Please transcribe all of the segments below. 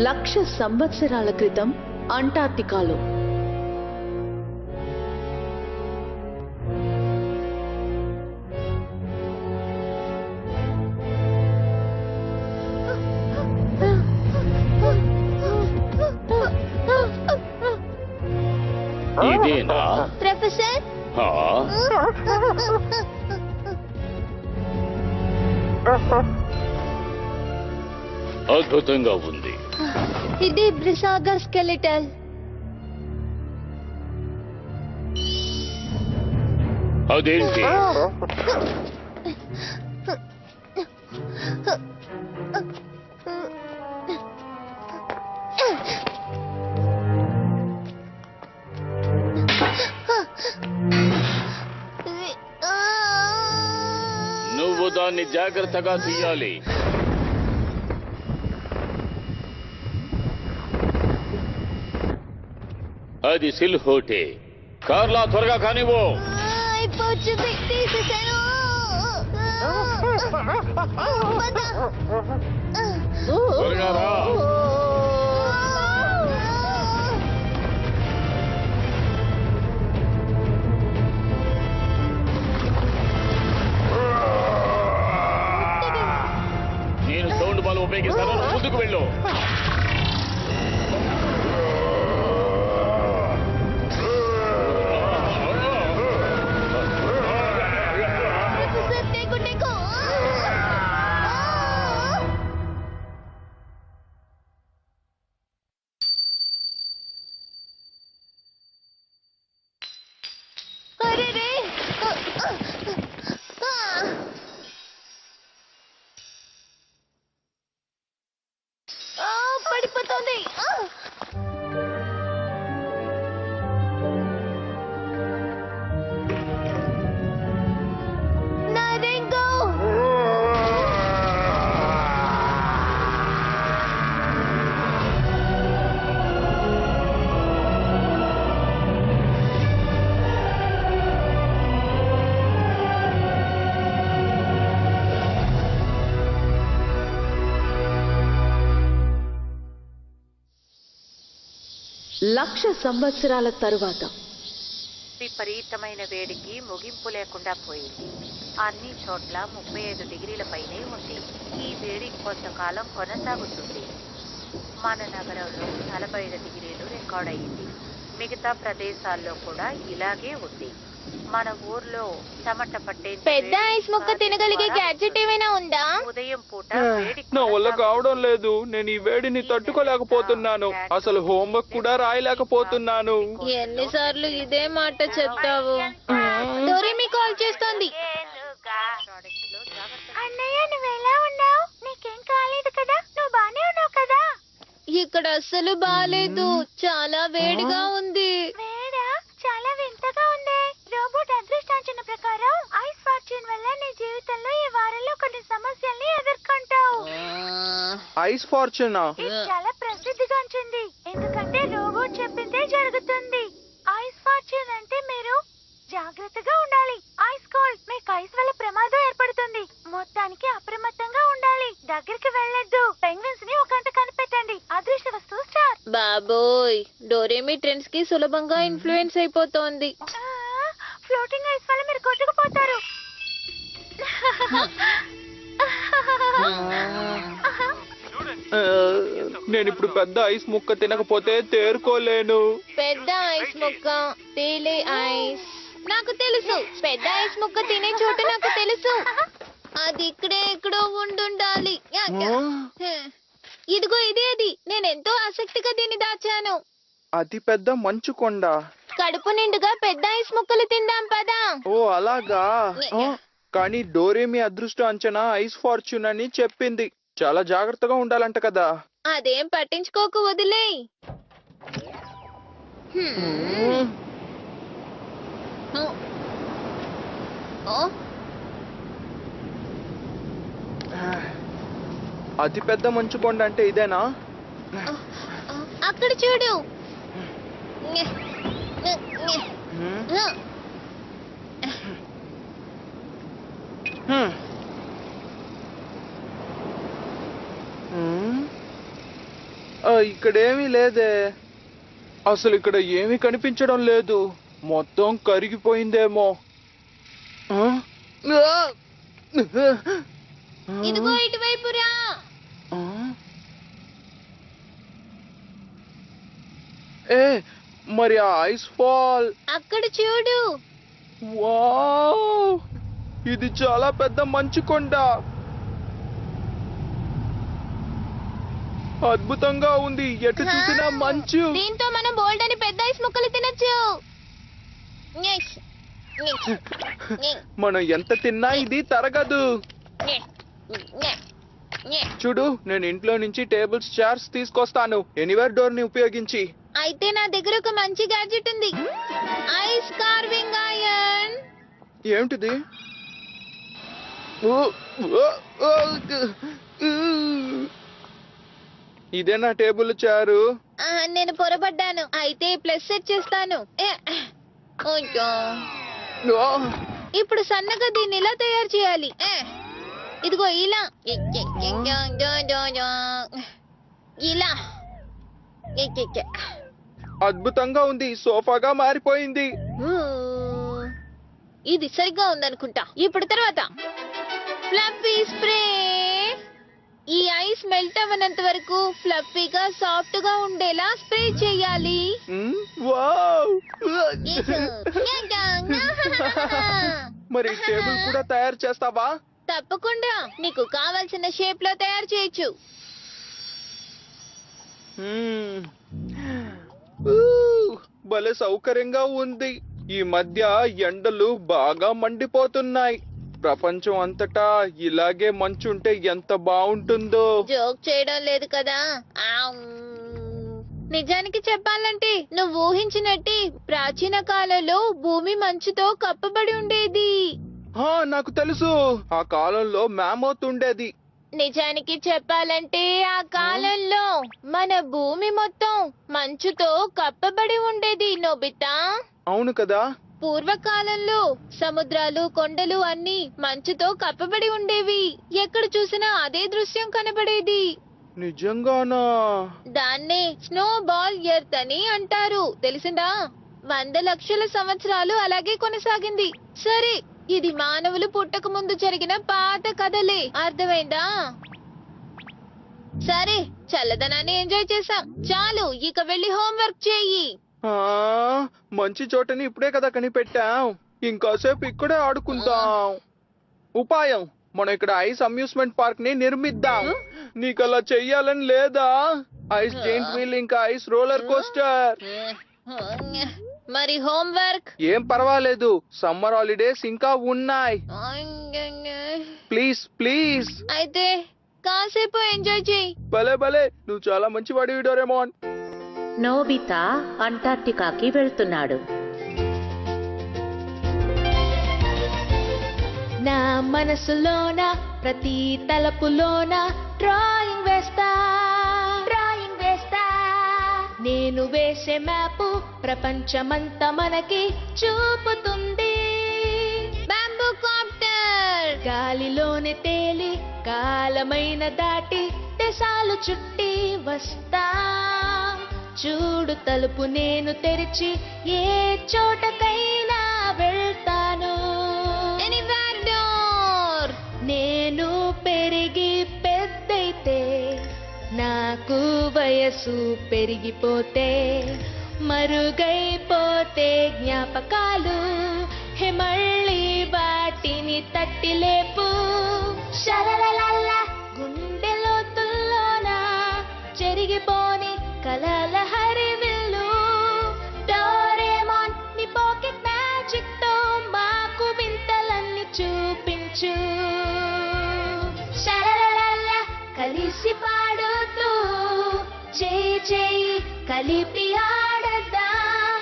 1,00,000 సంవత్సరాల క్రితం అంటార్క్టికాలో ఇదేనా ప్రొఫెసర్? అద్భుతంగా ఉంది. ఇది బ్రిసాగా స్కెలిటల్. అదేంటి? నువ్వు దాన్ని జాగ్రత్తగా తీయాలి. అది సిల్హోటే. కార్లా త్వరగా కానివ్వు. త్వరగా రా. నేను సౌండ్ బాల్ ఉపయోగిస్తాను, ముందుకు వెళ్ళు. పడిపోతుంది. లక్ష సంవత్సరాల తరువాత విపరీతమైన వేడికి ముగింపు లేకుండా పోయింది. అన్ని చోట్ల 35 డిగ్రీల పైనే ఉంది. ఈ వేడి కొంతకాలం కొనసాగుతుంది. మన నగరంలో 45 డిగ్రీలు రికార్డ్ అయింది. మిగతా ప్రదేశాల్లో కూడా ఇలాగే ఉంది. మన ఊర్లో చెమట పట్టే పెద్ద ఐస్ ముక్క తినగలిగే గ్యాడ్జెట్ ఏమైనా ఉందా? ఉదయం పూట నా వల్ల కావడం లేదు. నేను ఈ వేడిని తట్టుకోలేకపోతున్నాను. అసలు హోంవర్క్ కూడా రాయలేకపోతున్నాను. ఎన్నిసార్లు ఇదే మాట చెప్తావు? డోరేమి కాల్ చేస్తోంది. అన్నయ్య, నువ్వు ఎలా ఉన్నావు? నీకేం కాలేదు కదా? నువ్వు బానే ఉన్నావు కదా? ఇక్కడ అస్సలు బాలేదు. చాలా వేడిగా ఉంది. వేడా? చాలా వింతగా ఉంది. రోబోట్ అదృష్టాంచన ప్రకారం ఐస్ ఫార్చ్యూన్ వల్ల నీ జీవితంలో ఈ వారంలో కొన్ని సమస్యల్ని ఎదుర్కొంటావు. ఐస్ ఫార్చ్యూనా? ఇది చాలా ప్రసిద్ధిగాంచింది, ఎందుకంటే రోబోట్ చెప్పిందే జరుగుతుంది. ఐస్ ఫార్చ్యూన్ అంటే మీరు జాగ్రత్తగా ఉండాలి. ఐస్ కోల్డ్, మీకు ఐస్ వల్ల ప్రమాదం ఏర్పడుతుంది. మొత్తానికి అప్రమత్తంగా ఉండాలి. దగ్గరికి వెళ్ళొద్దు. పెంగ్విన్స్ ని ఒక గంట కనిపెట్టండి. అదృష్టవస్తు స్టార్. బాబోయ్, డోరేమి ట్రెండ్స్ కి సులభంగా ఇన్ఫ్లుయెన్స్ అయిపోతోంది. ఫ్లోటింగ్ ఐస్ వల్ల మీరు కొట్టుకుపోతారు. నేను ఇప్పుడు పెద్ద ఐస్ ముక్క తినకపోతే తేరుకోలేను. పెద్ద ఐస్ ముక్క, తేలే ఐస్ నాకు తెలుసు. పెద్ద ఐస్ ముక్క తినే చోటు నాకు తెలుసు. అది ఇక్కడే ఎక్కడో ఉండుండాలి. ఇదిగో ఇదే అది. నేనెంతో ఆసక్తిగా దీన్ని దాచాను. అతి పెద్ద మంచు కొండ. కడుపు నిండుగా పెద్ద ఐస్ ముక్కలు తిందాం పదా. ఓ అలాగా. కానీ డోరేమి అదృష్ట అంచనా ఐస్ ఫార్చ్యూన్ అని చెప్పింది. చాలా జాగ్రత్తగా ఉండాలంట కదా. అదేం పట్టించుకోకు, వదిలేయ్. అతి పెద్ద మంచు కొండ అంటే ఇదేనా? అక్కడ చూడు. ఇక్కడేమీ లేదే. అసలు ఇక్కడ ఏమీ కనిపించడం లేదు. మొత్తం కరిగిపోయిందేమో. ఆ? ఇదిగో ఇటువైపు రా. ఆ? ఏ మరి ఆ ఐస్ ఫాల్? అక్కడ చూడు. వావ్, ఇది చాలా పెద్ద మంచు కొండ. అద్భుతంగా ఉంది. ఎటు చూసినా మంచు. దీంతో మనం బోల్డ్ అని పెద్ద ఐస్ ముక్కలు తినొచ్చు. మనం ఎంత తిన్నా ఇది తరగదు. చూడు, నేను ఇంట్లో నుంచి టేబుల్స్, చైర్స్ తీసుకొస్తాను ఎనీవేర్ డోర్ ని ఉపయోగించి. అయితే నా దగ్గర ఒక మంచి గ్యాడ్జెట్ ఉంది. Ice carving iron. ఏమిటిది? ఓ, ఓ, ఓ, ఊ. ఇదే నా టేబుల్ చారు. నేను పొరపడ్డాను. అయితే ప్లస్ సెట్ చేస్తాను. అయ్యో. ఓ, ఇప్పుడు సన్నగా దీన్ని ఇలా తయారు చేయాలి. ఇదిగో ఇలా ఇలా. అద్భుతంగా ఉంది. సోఫాగా మారిపోయింది. ఇది సరిగ్గా ఉందనుకుంటా. ఇప్పుడు తర్వాత ఫ్లఫీ స్ప్రే. ఈ ఐస్ మెల్ట్ అవ్వనంత వరకు ఫ్లఫీగా, సాఫ్ట్ గా ఉండేలా స్ప్రే చేయాలి. వావ్. మరి టేబుల్ కూడా తయారు చేస్తావా? తప్పకుండా. నీకు కావాల్సిన షేప్ లో తయారు చేయొచ్చు. భలే సౌకర్యంగా ఉంది. ఈ మధ్య ఎండలు బాగా మండిపోతున్నాయి. ప్రపంచం అంతటా ఇలాగే మంచుంటే ఎంత బాగుంటుందో. జోక్ చేయడం లేదు కదా. నిజానికి చెప్పాలంటే నువ్వు ఊహించినట్టే ప్రాచీన కాలంలో భూమి మంచుతో కప్పబడి ఉండేది. నాకు తెలుసు. ఆ కాలంలో మ్యామోత్ ఉండేది. నిజానికి చెప్పాలంటే ఆ కాలంలో మన భూమి మొత్తం మంచుతో కప్పబడి ఉండేది నోబితా. అవును కదా. పూర్వకాలంలో సముద్రాలు, కొండలు అన్ని మంచుతో కప్పబడి ఉండేవి. ఎక్కడ చూసినా అదే దృశ్యం కనబడేది. నిజంగానా? దాన్నే స్నో బాల్ ఎర్త్ అని అంటారు. తెలిసిందా? 100 లక్షల సంవత్సరాలు అలాగే కొనసాగింది. సరే, ఇది మానవులు పుట్టక ముందు జరిగిన పాత కథలే. అర్థమైందా? సరే, చల్లదనాన్ని ఎంజాయ్ చేసాం. చాలు, ఇక వెళ్ళి హోంవర్క్ చేయి. మంచి చోటని ఇప్పుడే కదా కనిపెట్టాం. ఇంకాసేపు ఇక్కడే ఆడుకుందాం. ఉపాయం, మనం ఇక్కడ ఐస్ అమ్యూస్మెంట్ పార్క్ ని నిర్మిద్దాం. నీకు అలా చెయ్యాలని లేదా? ఐస్ జైంట్ వీల్ ఇంకా ఐస్ రోలర్ కోస్టర్. మరి హోంవర్క్? ఏం పర్వాలేదు, సమ్మర్ హాలిడేస్ ఇంకా ఉన్నాయి. Please please. అయితే కాసేపు ఎంజాయ్ చేయి. భలే భలే, నువ్వు చాలా మంచి వాడివి డోరేమోన్. నోబితా అంటార్క్టికాకి వెళ్తున్నాడు. నా మనసులోన ప్రతి తలపులోన డ్రాయింగ్ వేస్తా. నేను వేసే మ్యాపు ప్రపంచమంతా మనకి చూపుతుంది. Bamboo copter. గాలిలోనే తేలి కాలమైన దాటి దేశాలు చుట్టి వస్తా. చూడు, తలుపు నేను తెరిచి ఏ చోటకైనా వెళ్తాను. నేను పెరిగి పెద్దయితే, నాకు వయసు పెరిగిపోతే, మరుగైపోతే జ్ఞాపకాలు మళ్ళీ వాటిని తట్టి లేపు. షలలలల గుండె లోతుల్లోన చెరిగిపోని కలల హరివిల్లు. డోరేమోన్ నీ పాకెట్ మ్యాజిక్ తో మాకు వింతలన్నీ చూపించు. షలలలల కలిసి పాడుతూ చేయి చేయి కలిపి ఆడదాం.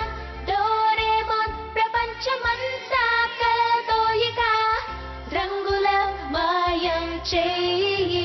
డోరేమోన్ ప్రపంచమంతా కలతో ఇక రంగుల మాయం చేయి.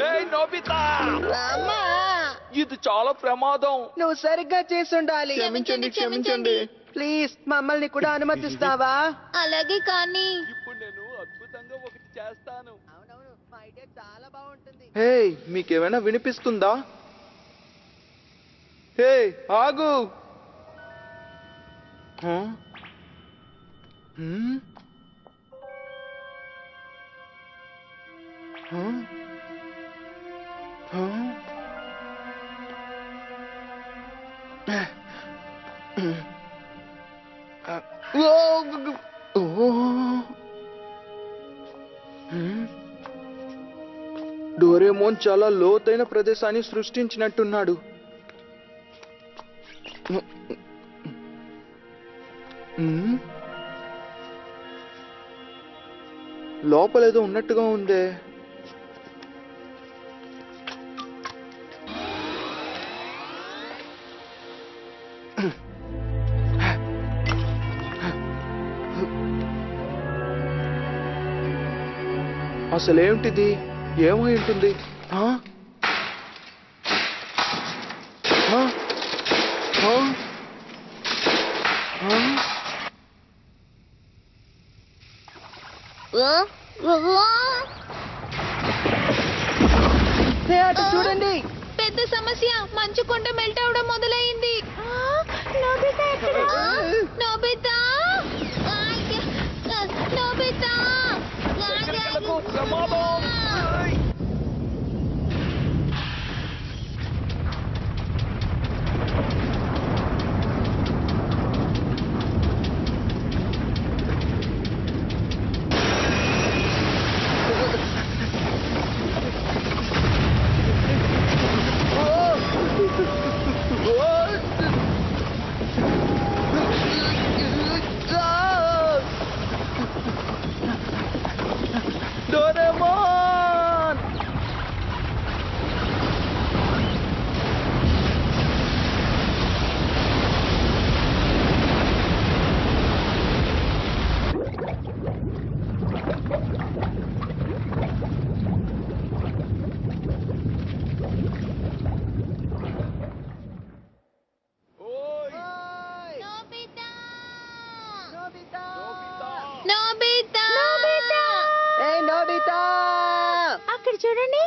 ఏయ్ నోబితా, ఇది చాలా ప్రమాదం. నువ్వు సరిగ్గా చేసుండాలి. క్షమించండి క్షమించండి. ప్లీజ్ మమ్మల్ని కూడా అనుమతిస్తావా? అలాగే కానీ ఇప్పుడు నేను అద్భుతంగా ఒకటి చేస్తాను. అవునవును, మా ఐడియా చాలా బాగుంటుంది. హే, మీకేమైనా వినిపిస్తుందా? హే, ఆగు. హ? హ్మ్? హ? హ? డోరేమోన్ చాలా లోతైన ప్రదేశాన్ని సృష్టించినట్టున్నాడు. లోపలేదో ఉన్నట్టుగా ఉందే. అసలేమిటిది? ఏమై ఉంటుంది? ఆ? ఆ? ఆ? ఆ? హే, అటు చూడండి. పెద్ద సమస్య, మంచు కొండ మెల్ట్ అవడం మొదలైంది. నోబితా ఎక్కడా? నోబితా నోబితా ప్రమాదం! డోరేమోన్! నోబితా ఏ నోబితా! అక్కడ చూడండి.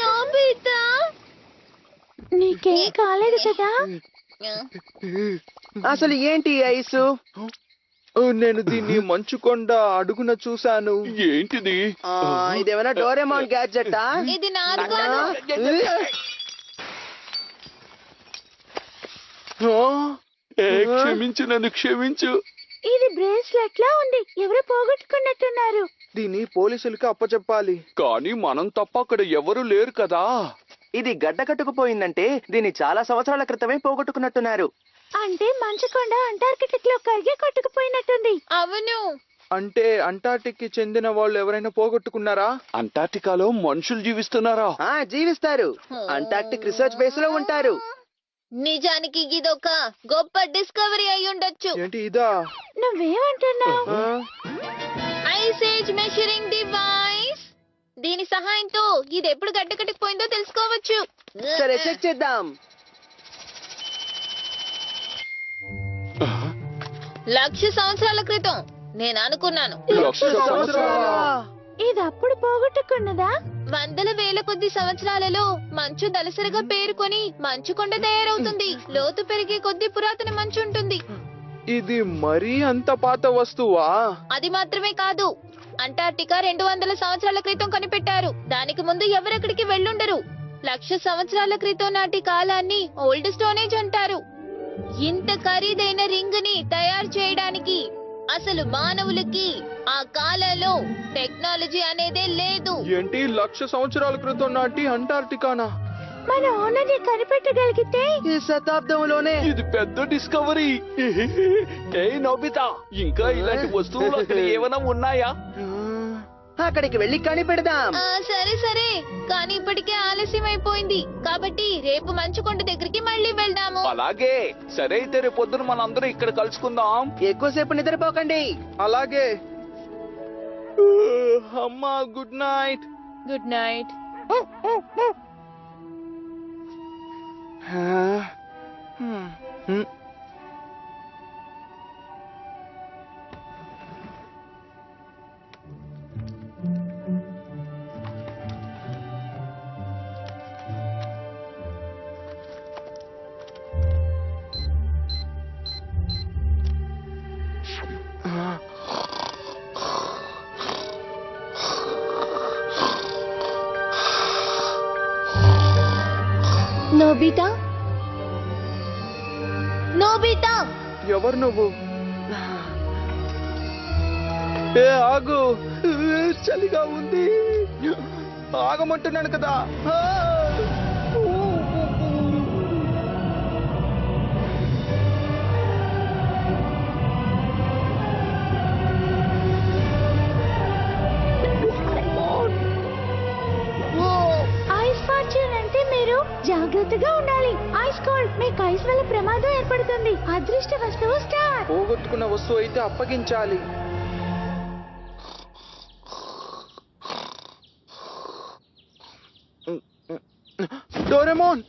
నోబితా నీకేం కాలేదు కదా? అసలు ఏంటి ఈ ఐసు? నేను దీన్ని మంచుకొండ అడుగున చూశాను. ఏంటిది? ఇదేమైనా డోరేమోన్ గ్యాడ్జెటా? ఇది నాది కాదు. క్షమించు, నన్ను క్షమించు. ఇది బ్రేస్లెట్ లా ఉంది. ఎవరో పోగొట్టుకున్నట్టున్నారు. దీన్ని పోలీసులకి అప్పచెప్పాలి. కానీ మనం తప్ప అక్కడ ఎవరు లేరు కదా. ఇది గడ్డ కట్టుకుపోయిందంటే దీన్ని చాలా సంవత్సరాల క్రితమే పోగొట్టుకున్నట్టున్నారు. అంటే మంచుకొండ అంటార్కిటిక్ లో కరిగి కొట్టుకుపోయినట్టుంది. అవును. అంటే అంటార్టిక్ కి చెందిన వాళ్ళు ఎవరైనా పోగొట్టుకున్నారా? అంటార్టికాలో మనుషులు జీవిస్తున్నారా? జీవిస్తారు. అంటార్క్టిక్ రీసెర్చ్ బేస్ లో ఉంటారు. నిజానికి ఇదొక గొప్ప డిస్కవరీ అయి ఉండొచ్చు. ఏంటి ఇదా? నువ్వేమంటున్నావు? Ice age measuring device. దీని సహాయంతో ఇది ఎప్పుడు గడ్డకట్టుకుపోయిందో తెలుసుకోవచ్చు. సరే, చెక్ చేద్దాం. 1,00,000 సంవత్సరాల క్రితం నేను అనుకున్నాను. ఇది అప్పుడు పోగొట్టుకున్నదా? వందల వేల కొద్ది సంవత్సరాలలో మంచు దలసరిగా పేరుకొని మంచు కొండ తయారవుతుంది. లోతు పెరిగే కొద్ది పురాతన మంచు ఉంటుంది. ఇది మరీ అంత పాత వస్తువా? అది మాత్రమే కాదు, అంటార్టికా 200 సంవత్సరాల క్రితం కనిపెట్టారు. దానికి ముందు ఎవరెక్కడికి వెళ్ళుండరు. 1,00,000 సంవత్సరాల క్రితం నాటి కాలాన్ని ఓల్డ్ స్టోనేజ్ అంటారు. ఇంత ఖరీదైన రింగ్ ని తయారు చేయడానికి అసలు మానవులకి ఆ కాలంలో టెక్నాలజీ అనేదే లేదు. ఏంటి 1,00,000 సంవత్సరాల క్రితం నాటి అంటార్టికానా? మన ఓనర్ని కనిపెట్టగలిగితే ఈ శతాబ్దంలోనే ఇది పెద్ద డిస్కవరీ. ఏ నోబితా, ఇంకా ఇలాంటి వస్తువులు అక్కడ ఏమైనా ఉన్నాయా? అక్కడికి వెళ్ళి కనిపెడదాం. సరే సరే, కానీ ఇప్పటికే ఆలస్యం అయిపోయింది. కాబట్టి రేపు మంచుకొండ దగ్గరికి మళ్ళీ వెళ్దాము. అలాగే, సరే అయితే రేపు పొద్దున మనందరం ఇక్కడ కలుసుకుందాం. ఎక్కువసేపు నిద్రపోకండి. అలాగే. అమ్మా, good night. Good night. Nobita, Nobita, ఎవరు నువ్వు? ఏ ఆగు, చలిగా ఉంది. ఆగమంటున్నాను కదా. ఐస్ ఫార్చ్యూన్ అంటే మీరు జాగ్రత్తగా ఉండాలి. ఐస్ కోల్డ్, మీకు ఐస్ వల్ల ప్రమాదం ఏర్పడుతుంది. అదృష్ట వస్తువు స్టార్. పోగొట్టుకున్న వస్తువు అయితే అప్పగించాలి. డోరేమోన్!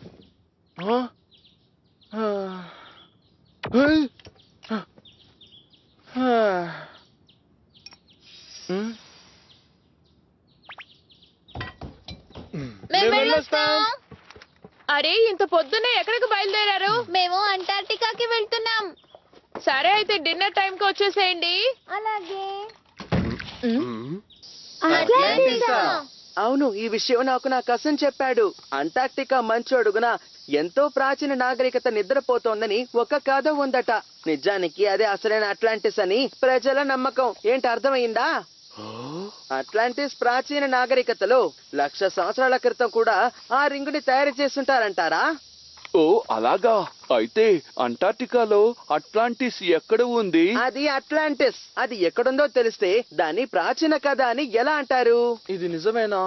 మేము వెళ్ళొస్తాం. అరే, ఇంత పొద్దున్నే ఎక్కడికి బయలుదేరారు? మేము అంటార్టికాకి వెళ్తున్నాం. సరే అయితే డిన్నర్ టైంకి వచ్చేసేయండి. అలాగే. అవును, ఈ విషయం నాకు నా కజిన్ చెప్పాడు. అంటార్క్టికా మంచు అడుగున ఎంతో ప్రాచీన నాగరికత నిద్రపోతోందని ఒక కథ ఉందట. నిజానికి అదే అసలైన అట్లాంటిస్ అని ప్రజల నమ్మకం. ఏంటి, అర్థమైందా? అట్లాంటిస్ ప్రాచీన నాగరికతలో 1,00,000 సంవత్సరాల క్రితం కూడా ఆ రింగుని తయారు చేస్తుంటారంటారా? ఓ అలాగా. అయితే అంటార్టికాలో అట్లాంటిస్ ఎక్కడ ఉంది? అది అట్లాంటిస్. అది ఎక్కడుందో తెలిస్తే దాన్ని ప్రాచీన కథ అని ఎలా అంటారు? ఇది నిజమేనా?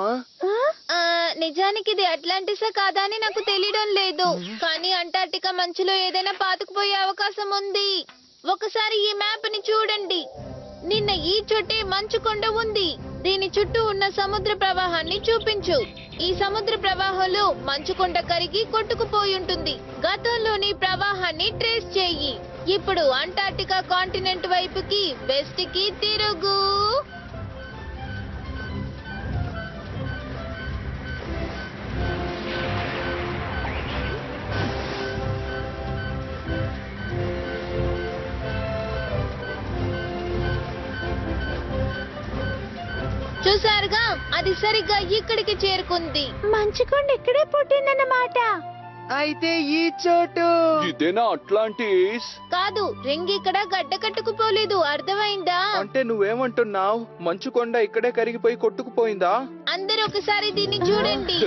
నిజానికి ఇది అట్లాంటిసా కాదా అని నాకు తెలియడం లేదు. కానీ అంటార్టికా మంచులో ఏదైనా పాతుకుపోయే అవకాశం ఉంది. ఒకసారి ఈ మ్యాప్ ని చూడండి. నిన్న ఈ చోటే మంచుకొండ ఉంది. దీని చుట్టూ ఉన్న సముద్ర ప్రవాహాన్ని చూపించు. ఈ సముద్ర ప్రవాహంలో మంచుకొండ కరిగి కొట్టుకుపోయి ఉంటుంది. గతంలోని ప్రవాహాన్ని ట్రేస్ చెయ్యి. ఇప్పుడు అంటార్టికా కాంటినెంట్ వైపుకి వెస్ట్ కి తిరుగు. చూసారుగా, అది సరిగ్గా ఇక్కడికి చేరుకుంది. మంచుకొండ ఇక్కడే పుట్టిందన్నమాట. అయితే ఈ చోటు ఇదేనా అట్లాంటిస్? కాదు, రింగ్ ఇక్కడ గడ్డ కట్టుకుపోలేదు. అర్థమైందా? అంటే నువ్వేమంటున్నావు? మంచుకొండ ఇక్కడే కరిగిపోయి కొట్టుకుపోయిందా? అందరూ ఒకసారి దీన్ని చూడండి.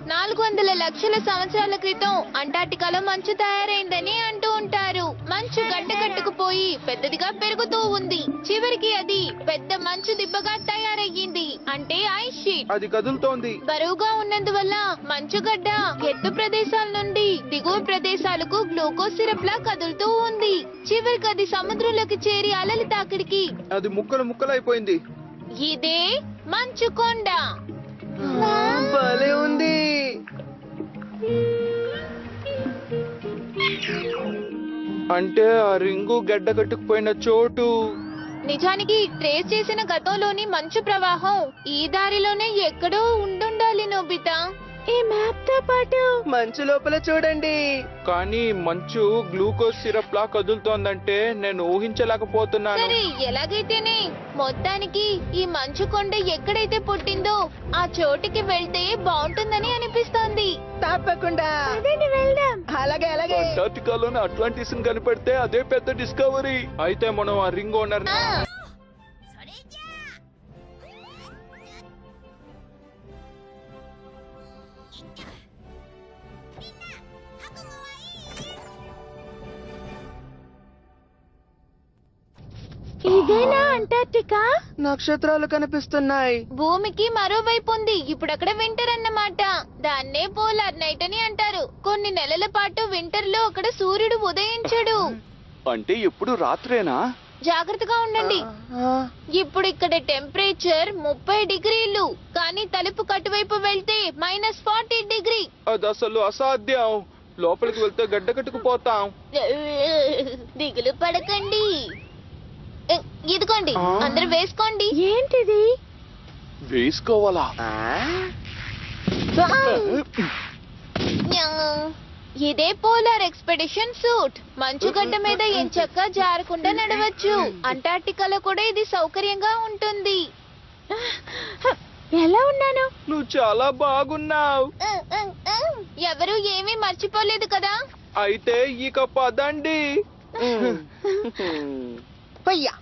400 లక్షల సంవత్సరాల క్రితం అంటార్టికాలో మంచు తయారైందని అంటూ ఉంటారు. మంచు గడ్డ కట్టుకుపోయి పెద్దదిగా పెరుగుతూ ఉంది. చివరికి అది పెద్ద మంచు దిబ్బగా తయారయ్యింది. అంటే ఐస్ షీట్. అది కదులుతోంది. బరువుగా ఉన్నందువల్ల మంచుగడ్డ ఎత్తు ప్రదేశాల నుండి దిగువ ప్రదేశాలకు గ్లూకోజ్ సిరప్ లా కదులుతూ ఉంది. చివరికి అది సముద్రంలోకి చేరి అలలి తాకిడికి అది ముక్కలు ముక్కలైపోయింది. ఇదే మంచుకొండ. భలే ఉంది. అంటే ఆ రింగు గడ్డ కట్టుకుపోయిన చోటు నిజానికి ట్రేస్ చేసిన గతంలోని మంచు ప్రవాహం ఈ దారిలోనే ఎక్కడో ఉండుండాలి నోబితా. ఈ మ్యాప్ తో పాటు మంచు లోపల చూడండి. కానీ మంచు గ్లూకోజ్ సిరప్ లా కదులుతోందంటే నేను ఊహించలేకపోతున్నాను. సరే ఎలాగైతేనే మొత్తానికి ఈ మంచు కొండ ఎక్కడైతే పుట్టిందో ఆ చోటికి వెళ్తే బాగుంటుందని అనిపిస్తోంది. తప్పకుండా పదండి వెళ్దాం. అలాగే అలాగే. అంటార్టికాలోని అట్లాంటిస్ కనిపెడితే అదే పెద్ద డిస్కవరీ. అయితే మనం ఆ రింగ్ ఓనర్ ఆ, ఇదేనా అంటార్టికా? నక్షత్రాలు కనిపిస్తున్నాయి. భూమికి మరోవైపు ఉంది. ఇప్పుడు అక్కడ వింటర్ అన్నమాట. దాన్నే పోలార్ నైట్ అని అంటారు. కొన్ని నెలల పాటు వింటర్ లో అక్కడ సూర్యుడు ఉదయించడు. అంటే ఎప్పుడు రాత్రేనా? జాగ్రత్తగా ఉండండి. ఇప్పుడు ఇక్కడ టెంపరేచర్ 30 డిగ్రీలు, కానీ తలుపు కటువైపు వెళ్తే -40 డిగ్రీ. అది అసలు అసాధ్యం. లోపలికి వెళ్తే గడ్డ కట్టుకుపోతాం. దిగులు పడకండి. ఇదిగోండి, అందరూ వేసుకోండి. ఏంటిది? వేసుకోవాలా? న్యా. ఇదే పోలార్ ఎక్స్పెడిషన్ సూట్. మంచుగడ్డ మీద ఎంచక్కా జారకుండా నడవచ్చు. అంటార్టికాలో కూడా ఇది సౌకర్యంగా ఉంటుంది. ఎలా ఉన్నాను? నువ్వు చాలా బాగున్నావు. ఎవరు ఏమీ మర్చిపోలేదు కదా. అయితే ఇక పదండి. పయ్యా.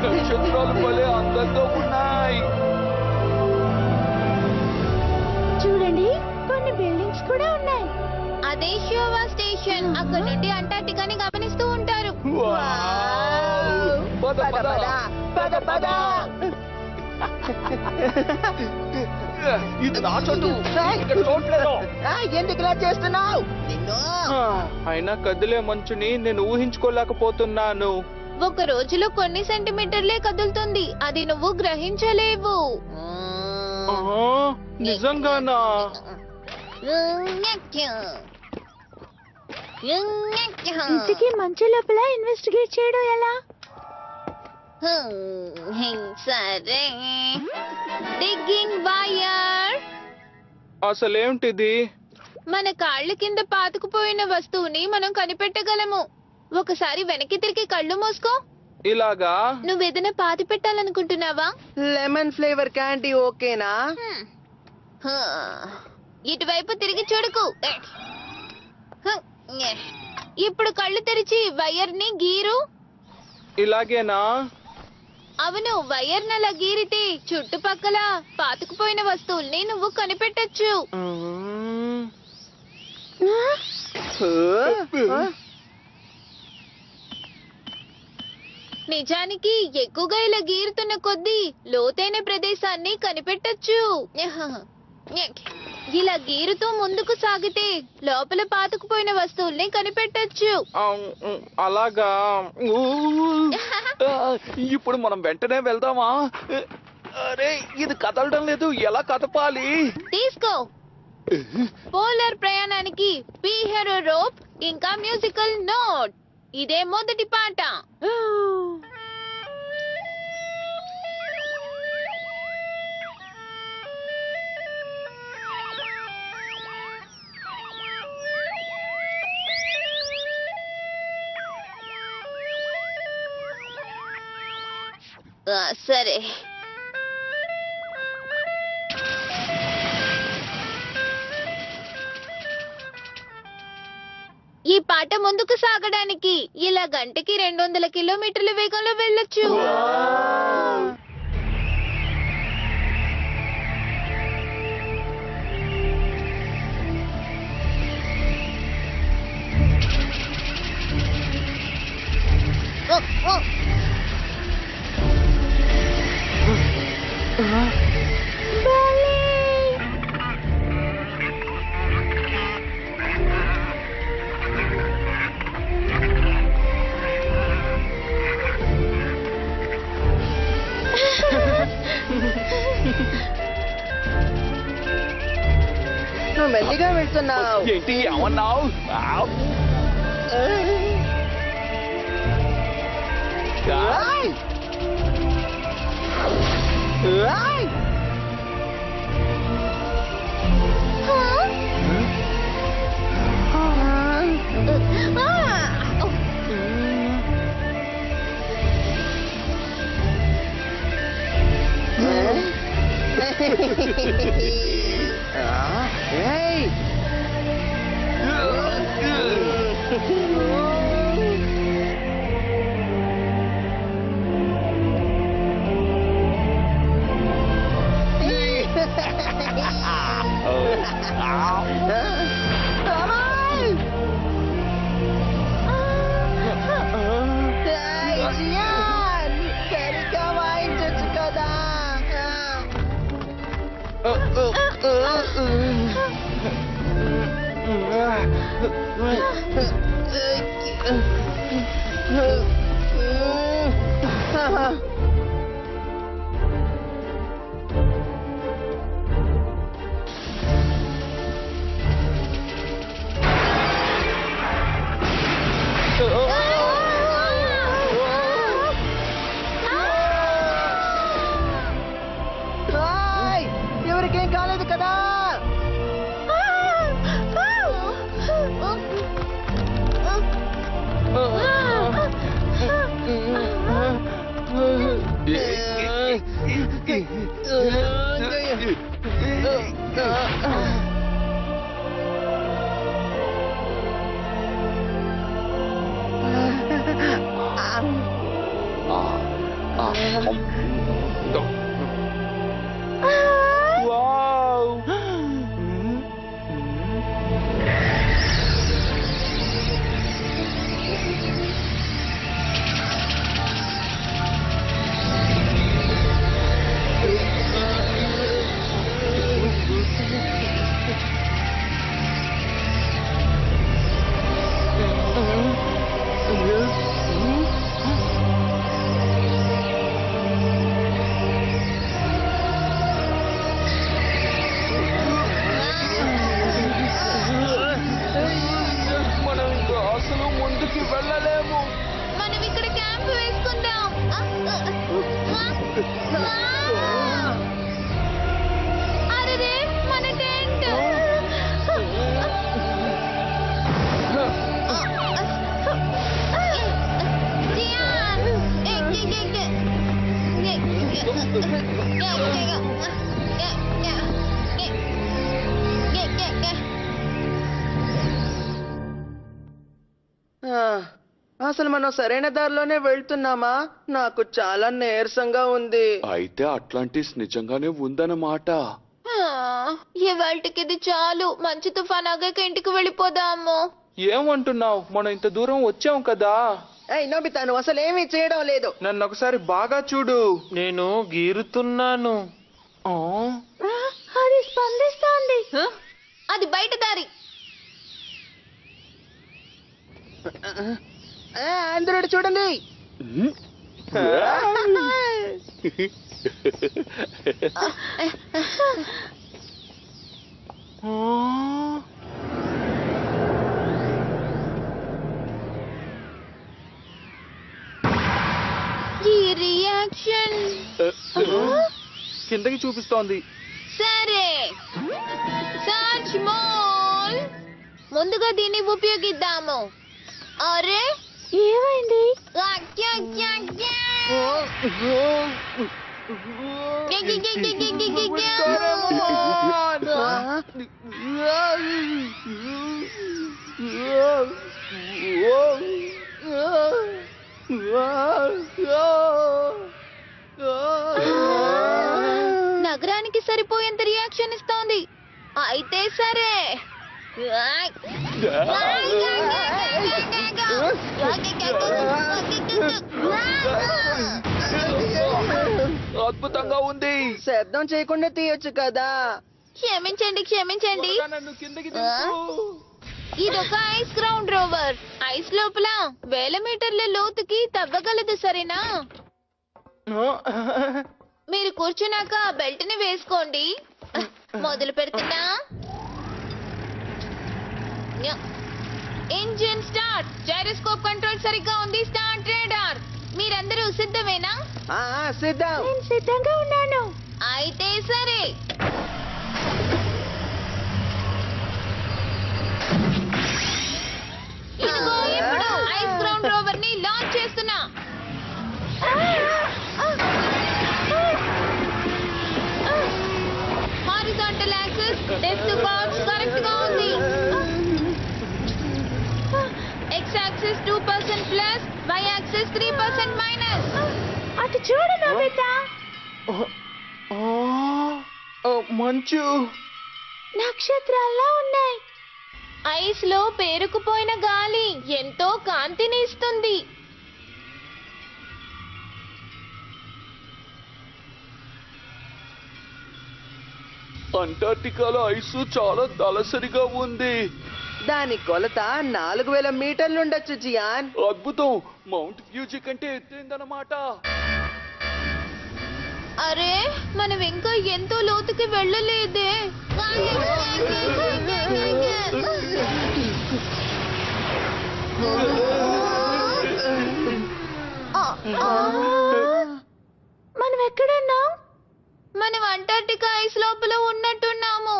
నక్షత్రాలు భలే అందంగా ఉన్నాయి. చూడండి, కొన్ని బిల్డింగ్స్ కూడా ఉన్నాయి. అదే షోవా స్టేషన్. అక్కడ నుండి అంటార్టికాని గమనిస్తూ ఉంటారు. వావ్! పద పద పద పద. ఇది నా చోటు. ఇక్కడ చూడలేదు. ఎందుకు ఇలా చేస్తున్నావు? అయినా కదిలే మంచుని నేను ఊహించుకోలేకపోతున్నాను. ఒక రోజులో కొన్ని సెంటీమీటర్లే కదులుతుంది. అది నువ్వు గ్రహించలేవు. ఆహా, నిజంగానా? ఇంతకీ మంచు లోపల ఇన్వెస్టిగేట్ చేయడం ఎలా? సరే, డిగ్గింగ్ వైర్. అసలేంటిది? మన కాళ్ళ కింద పాతుకుపోయిన వస్తువుని మనం కనిపెట్టగలము. ఒకసారి వెనక్కి తిరిగి కళ్ళు మూసుకో. ఇలాగా? నువ్వేదైనా పాతి పెట్టాలనుకుంటున్నావా? లెమన్ ఫ్లేవర్ క్యాండీ ఓకేనా? ఇటువైపు తిరిగి చూడకు. ఇప్పుడు కళ్ళు తెరిచి వైర్ ని గీరు. ఇలాగేనా? అవును, వైర్ నలా గీరితే చుట్టుపక్కల పాతుకుపోయిన వస్తువుల్ని నువ్వు కనిపెట్టొచ్చు. నిజానికి ఎక్కువగా ఇలా గీరుతున్న కొద్దీ లోతైన ప్రదేశాన్ని కనిపెట్టొచ్చు. ఇలా గీరుతూ ముందుకు సాగితే లోపల పాతుకుపోయిన వస్తువుల్ని కనిపెట్టొచ్చు. అలాగా? ఇప్పుడు మనం వెంటనే వెళ్దామా? అరే, ఇది కదలడం లేదు. ఎలా కదపాలి? తీసుకో. పోలార్ ప్రయాణానికి పీహెరో రోప్ ఇంకా మ్యూజికల్ నోట్. ఇదే మొదటి పాట. సరే, ఈ పాట ముందుకు సాగడానికి ఇలా గంటకి 200 కిలోమీటర్ల వేగంలో వెళ్ళొచ్చు. నువ్వు మెల్లిగా వెళ్తున్నావు. ఏంటి ఏమన్నావు? ఆయ్! ఆయ్! ఏయ్! సరిగ్గా వాయించొచ్చు కదా. హాయ్! ఎవరికేం కాలేదు కదా. మనం ఇంకా అసలు ముందుకి వెళ్ళలేము. మనం ఇక్కడ క్యాంప్ వేసుకుందాం. అరే మన టెంట్. జియాన్, అసలు మనం సరైన దారిలోనే వెళ్తున్నామా? నాకు చాలా నీరసంగా ఉంది. అయితే అట్లాంటిస్ నిజంగానే ఉందన్నమాట. ఇవాళకి ఇది చాలు. మంచి తుఫాన్ ఆగాక ఇంటికి వెళ్ళిపోదాము. ఏమంటున్నావు? మనం ఇంత దూరం వచ్చాం కదా. ఏయ్ నోబితా, నువ్వు అసలు ఏమీ చేయడం లేదు. నన్ను ఒకసారి బాగా చూడు. నేను గీరుతున్నాను. ఆ? అది స్పందిస్తోంది. అది బయట దారి. అందరూ చూడండి. ఈ రియాక్షన్ కిందకి చూపిస్తోంది. సరే, సర్చ్ మోల్. ముందుగా దీన్ని ఉపయోగిద్దాము. అరే ఏమైంది? నగరానికి సరిపోయేంత రియాక్షన్ ఇస్తోంది. అయితే సరే. అద్భుతంగా ఉంది. శబ్దం చేయకుండా తీయొచ్చు కదా. క్షమించండి, క్షమించండి. నన్ను కిందకి ఇదొక ఐస్ గ్రౌండ్ రోవర్. ఐస్ లోపల 1000 మీటర్ల లోతుకి తవ్వగలదు, సరేనా? మీరు కూర్చున్నాక బెల్ట్ ని వేసుకోండి. మొదలు పెడుతున్నా. Engine start. జైరోస్కోప్ కంట్రోల్ సరిగ్గా ఉంది. Start radar. మీరందరూ సిద్ధమేనా? సిద్ధం. నేను సిద్ధంగా ఉన్నాను. అయితే సరే. ఇదిగో ఇప్పుడు ఐస్ గ్రౌండ్ రోవర్ ని లాంచ్ చేస్తున్నా. Horizontal axis depth parts correct గా ఉంది. X axis 2% plus, y axis 3% minus. అటు చూడు నోబితా. మంచు. నక్షత్రాల్లా ఉన్నాయి. ఐస్ లో పేరుకుపోయిన గాలి ఎంతో కాంతిని ఇస్తుంది. అంటార్టికాలో ఐసు చాలా దళసరిగా ఉంది. దాని కొలత 4000 మీటర్లుండొచ్చు జియాన్. అద్భుతం. మౌంట్ ఫ్యూజీ కంటే ఎత్తైందన్నమాట. అరే మనం ఇంకా ఎంతో లోతుకి వెళ్ళలేదే. మనం ఎక్కడున్నాం? మనం అంటార్టికా ఐస్ లోపల ఉన్నట్టున్నాము.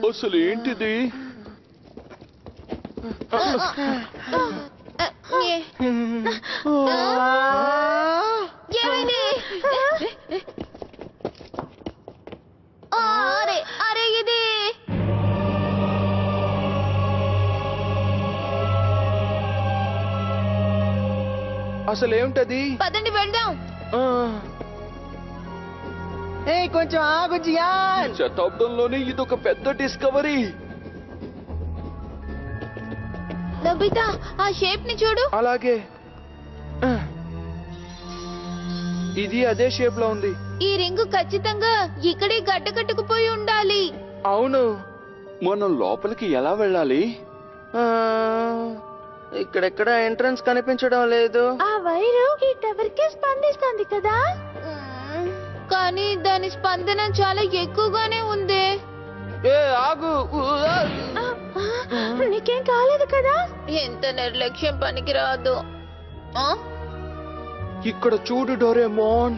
అసలు ఏంటిది? అరే అరే ఇది అసలు ఏమిటది? పదండి వెళ్దాం. కొంచెం ఆగు జియాన్. శతాబ్దంలోనే ఇదొక పెద్ద డిస్కవరీ. నోబితా ఆ షేప్ ని చూడు. అలాగే. ఇది అదే షేప్ లో ఉంది. ఈ రింగు ఖచ్చితంగా ఇక్కడే గడ్డ కట్టుకుపోయి ఉండాలి. అవును. మనం లోపలికి ఎలా వెళ్ళాలి? ఇక్కడెక్కడ ఎంట్రన్స్ కనిపించడం లేదు. ఆ వైరు ఈ టవర్ కి స్పందిస్తుంది కదా. కానీ దాని స్పందన చాలా ఎక్కువగానే ఉంది. ఆగు. నీకేం కాలేదు కదా? ఎంత నిర్లక్ష్యం పనికిరాదు. ఇక్కడ చూడు డోరేమోన్.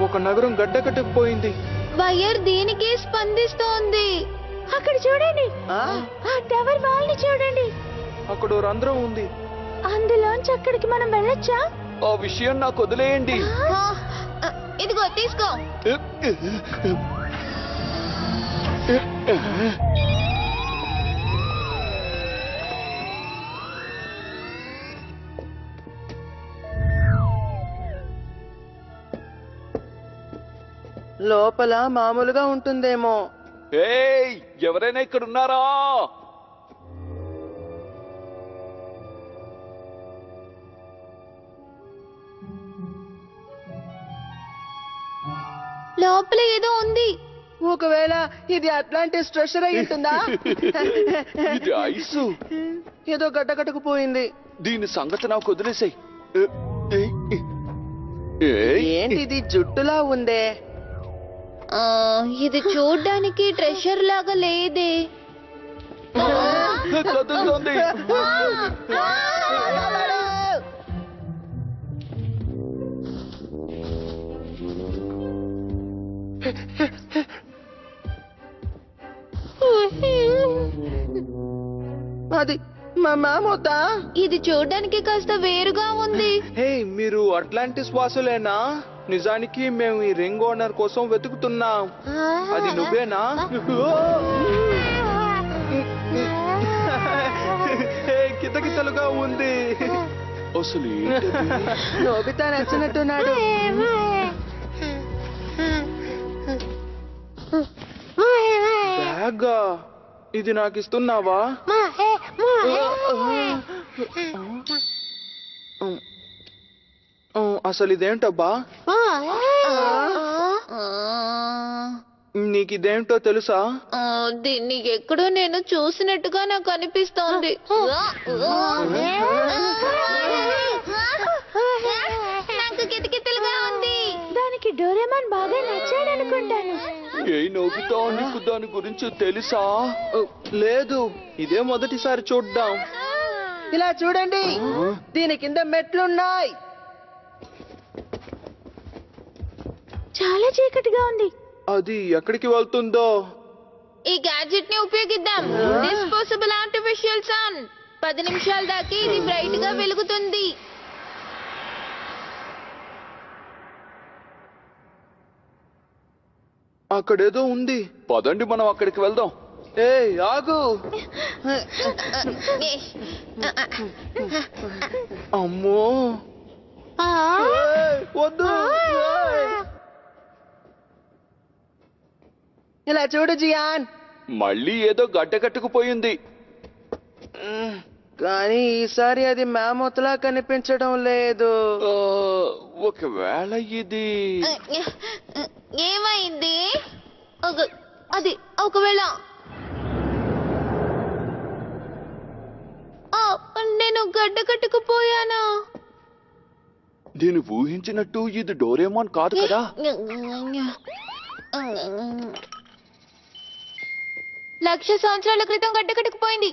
ఒక నగరం గడ్డ కట్టుకుపోయింది. వైర్ దీనికే స్పందిస్తోంది. అక్కడ చూడండి. ఆ టవర్ వాల్ని చూడండి. అక్కడ ఓ రంధ్రం ఉంది. అందులోంచి అక్కడికి మనం వెళ్ళొచ్చా? ఆ విషయం నాకు వదిలేయండి. ఇదిగో తీసుకో. లోపల మామూలుగా ఉంటుందేమో. ఏయ్, ఎవరైనా ఇక్కడ ఉన్నారా? లోపల ఏదో ఉంది. ఒకవేళ ఇది అట్లాంటిస్ ట్రెషర్ అయి ఉంటుందా? ఇది ఐసు. ఏదో గడ్డ కట్టుకుపోయింది. దీని సంగతి నాకు వదిలేసాయి. ఏంటిది జుట్టులా ఉందే? ఇది చూడ్డానికి ట్రెషర్ లాగా లేదే. కదులుతోంది. అది మా మామూతా? ఇది చూడ్డానికి కాస్త వేరుగా ఉంది. హే, మీరు అట్లాంటిస్ వాసులేనా? నిజానికి మేము ఈ రింగ్ ఓనర్ కోసం వెతుకుతున్నాం. అది నువ్వేనా? కితకితలుగా ఉంది. అసలు నోబితా నచ్చినట్టున్నాడు. బ్యాగా ఇది నాకు ఇస్తున్నావా? అసలు ఇదేంటబ్బా? నీకు ఇదేంటో తెలుసా? దీన్ని ఎక్కడో నేను చూసినట్టుగా నాకు అనిపిస్తోంది. నాకు కితకితలుగా ఉంది. దానికి డోరేమాన్ బాగా నచ్చాడు అనుకుంటాను. ఏ నోబితా, నీకు దాని గురించి తెలుసా? లేదు, ఇదే మొదటిసారి చూడ్డాం. ఇలా చూడండి, దీని కింద మెట్లున్నాయి. చాలా చీకటిగా ఉంది. అది ఎక్కడికి వెళ్తుందో? ఈ గ్యాడ్జెట్ ని ఉపయోగిద్దాం. Disposable artificial sun. 10 నిమిషాల దాకా ఇది బ్రైట్ గా వెలుగుతుంది. అక్కడేదో ఉంది. పదండి మనం అక్కడికి వెళ్దాం. ఏ ఆగు. అమ్మో, ఏయ్, వద్దు. ఏయ్. ఇలా చూడు జియాన్. మళ్ళీ ఏదో గడ్డ కట్టుకుపోయింది. కానీ ఈసారి అది మ్యామోత్లా కనిపించడం లేదు. ఒకవేళ ఇది ఏమైంది? అది ఒకవేళ నేను గడ్డ కట్టుకుపోయానా? దీన్ని ఊహించినట్టు ఇది డోరేమాన్ కాదు కదా. లక్ష సంవత్సరాల క్రితం గడ్డ కట్టుకుపోయింది.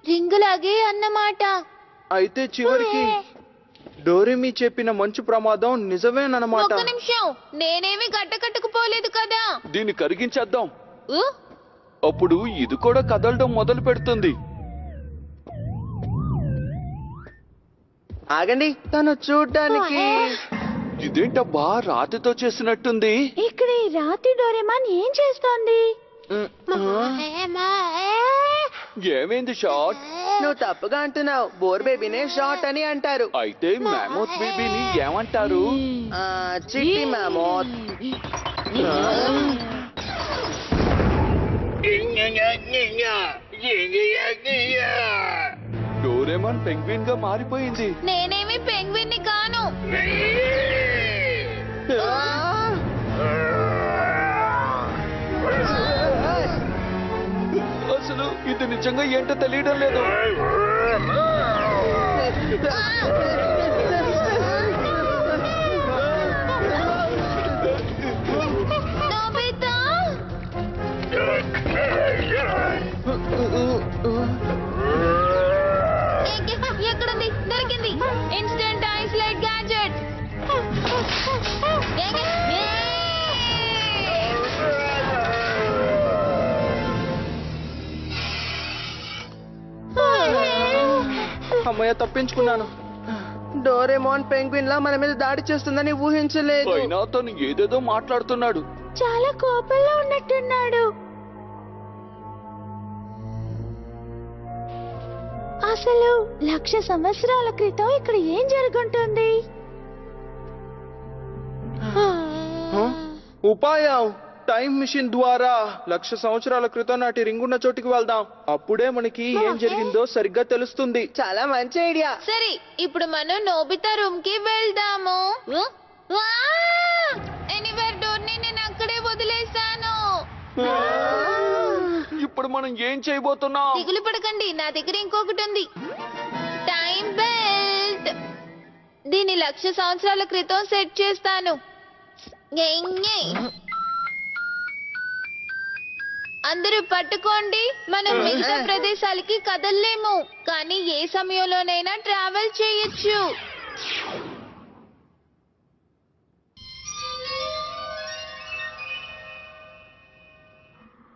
రింగులాగే అన్నమాట. అయితే చివరికి డోరేమి చెప్పిన మంచు ప్రమాదం నిజమేనన్నమాట. ఒక్క నిమిషం, నేనేమి గడ్డ కట్టుకుపోలేదు కదా. దీన్ని కరిగించేద్దాం. ఊ? అప్పుడు ఇది కూడా కదలడం మొదలు పెడుతుంది. ఆగండి, తను చూడ్డానికి. ఇదేంటబ్బా, రాతితో చేసినట్టుంది. ఇక్కడ ఈ రాతి డోరేమాన్ ఏం చేస్తోంది? ఏమైంది షార్ట్? నువ్వు తప్పుగా అంటున్నావు. బోర్ బేబీనే షార్ట్ అని అంటారు. అయితే మ్యామోత్ బేబీని ఏమంటారు? చిట్టి మ్యామోత్. డోరేమాన్ పెంగ్విన్ గా మారిపోయింది. నేనేమి పెంగ్విన్ ని కాను. అసలు ఇది నిజంగా ఏంటో తెలియడం లేదు. నోబితా, ఎక్కడుంది? దొరికింది. Instant ice light gadget. అమ్మయ్య, తప్పించుకున్నాను. డోరేమోన్ పెంగ్విన్ లా మన మీద దాడి చేస్తుందని ఊహించలేదు. అయినా తను ఏదేదో మాట్లాడుతున్నాడు. చాలా కోపంలో ఉన్నట్టున్నాడు. అసలు 1,00,000 సంవత్సరాల క్రితం ఇక్కడ ఏం జరుగుంటుంది? ఉపాయం. టైం మిషన్ ద్వారా 1,00,000 సంవత్సరాల క్రితం నాటి రింగున్న చోటికి వెళ్దాం. అప్పుడే మనకి ఏం జరిగిందో సరిగ్గా తెలుస్తుంది. చాలా మంచి ఐడియా. సరే, ఇప్పుడు మనం నోబితా రూమ్ కి వెళ్దాము. ఎనీవేర్ డోర్ ని నేను అక్కడే వదిలేశాను. ఇప్పుడు మనం ఏం చేయబోతున్నాం? దిగులు పడకండి, నా దగ్గర ఇంకొకటి ఉంది. Time belt. దీన్ని 1,00,000 సంవత్సరాల క్రితం సెట్ చేస్తాను. అందరూ పట్టుకోండి. మనం మిగతా ప్రదేశాలకి కదలలేము, కానీ ఏ సమయంలోనైనా ట్రావెల్ చేయొచ్చు.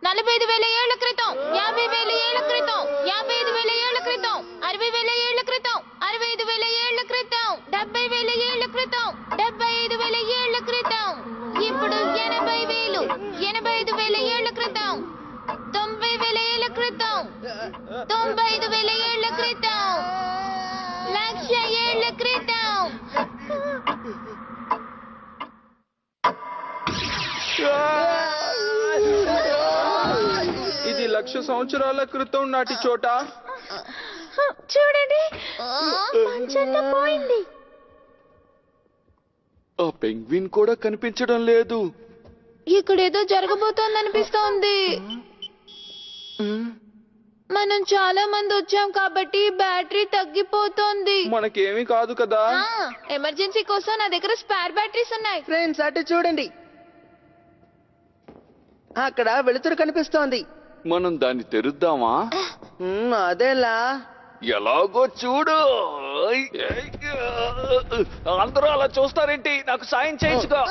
నలభై వేల ఏళ్ల క్రితం, 50,000 ఏళ్ల క్రితం, 55,000 ఏళ్ల క్రితం, 60,000 ఏళ్ల క్రితం, 65,000 ఏళ్ల క్రితం, 70,000 ఏళ్ల క్రితం, 75,000 ఏళ్ల క్రితం. 85,000 ఏళ్ల క్రితం, 90,000 ఏళ్ల క్రితం, 95,000 ఏళ్ల క్రితం, 1,00,000 ఏళ్ల క్రితం. ఇది 1,00,000 సంవత్సరాల క్రితం నాటి చోట. చూడండి, మంచంతా పోయింది. ఆ పెంగ్విన్ కూడా కనిపించడం లేదు. ఇక్కడేదో జరగబోతోందనిపిస్తోంది. మనం చాలా మంది వచ్చాం కాబట్టి బ్యాటరీ తగ్గిపోతోంది. మనకేమీ కాదు కదా. ఎమర్జెన్సీ కోసం నా దగ్గర స్పేర్ బ్యాటరీస్ ఉన్నాయి. ఫ్రెండ్స్, అటు చూడండి, అక్కడ వెలుతురు కనిపిస్తోంది. మనం దాన్ని తెరుద్దామా? అదేలా? ఎలాగో చూడు. అందరూ అలా చూస్తారేంటి? నాకు సాయం చేయొచ్చుగా.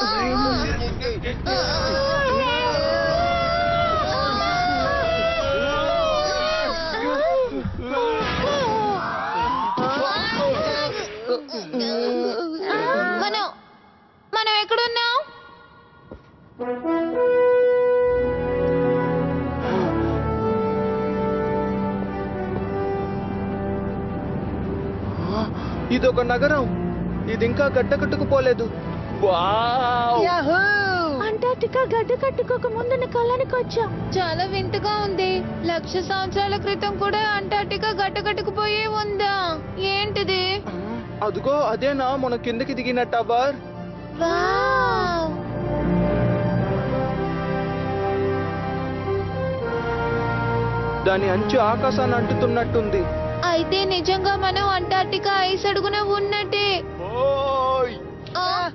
మనం ఎక్కడున్నాం? ఇదొక నగరం. ఇది ఇంకా గడ్డ కట్టుకుపోలేదు. యాహూ! అంటార్టికా గడ్డ కట్టుకోక ముందున్న కాలానికి వచ్చాం. చాలా వింతగా ఉంది. 1,00,000 సంవత్సరాల క్రితం కూడా అంటార్టికా గడ్డకట్టుకుపోయే ఉందా? ఏంటిది? అదిగో అదేనా మన కిందకి దిగిన టవర్? వావ్! దాని అంచు ఆకాశాన్ని అంటుతున్నట్టుంది. అయితే నిజంగా మనం అంటార్టికా ఐస్ అడుగున ఉన్నట్టే.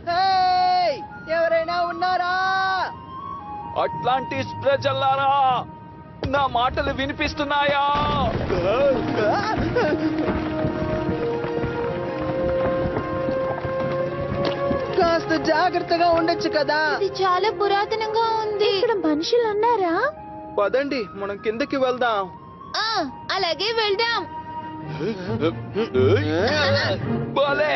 హేయ్! ఎవరైనా ఉన్నారా? అట్లాంటిస్ ప్రజలారా, నా మాటలు వినిపిస్తున్నాయా? కాస్త జాగ్రత్తగా ఉండొచ్చు కదా. ఇది చాలా పురాతనంగా ఉంది. ఇక్కడ మనుషులు ఉన్నారా? పదండి మనం కిందకి వెళ్దాం. అలాగే వెళ్దాం. భలే!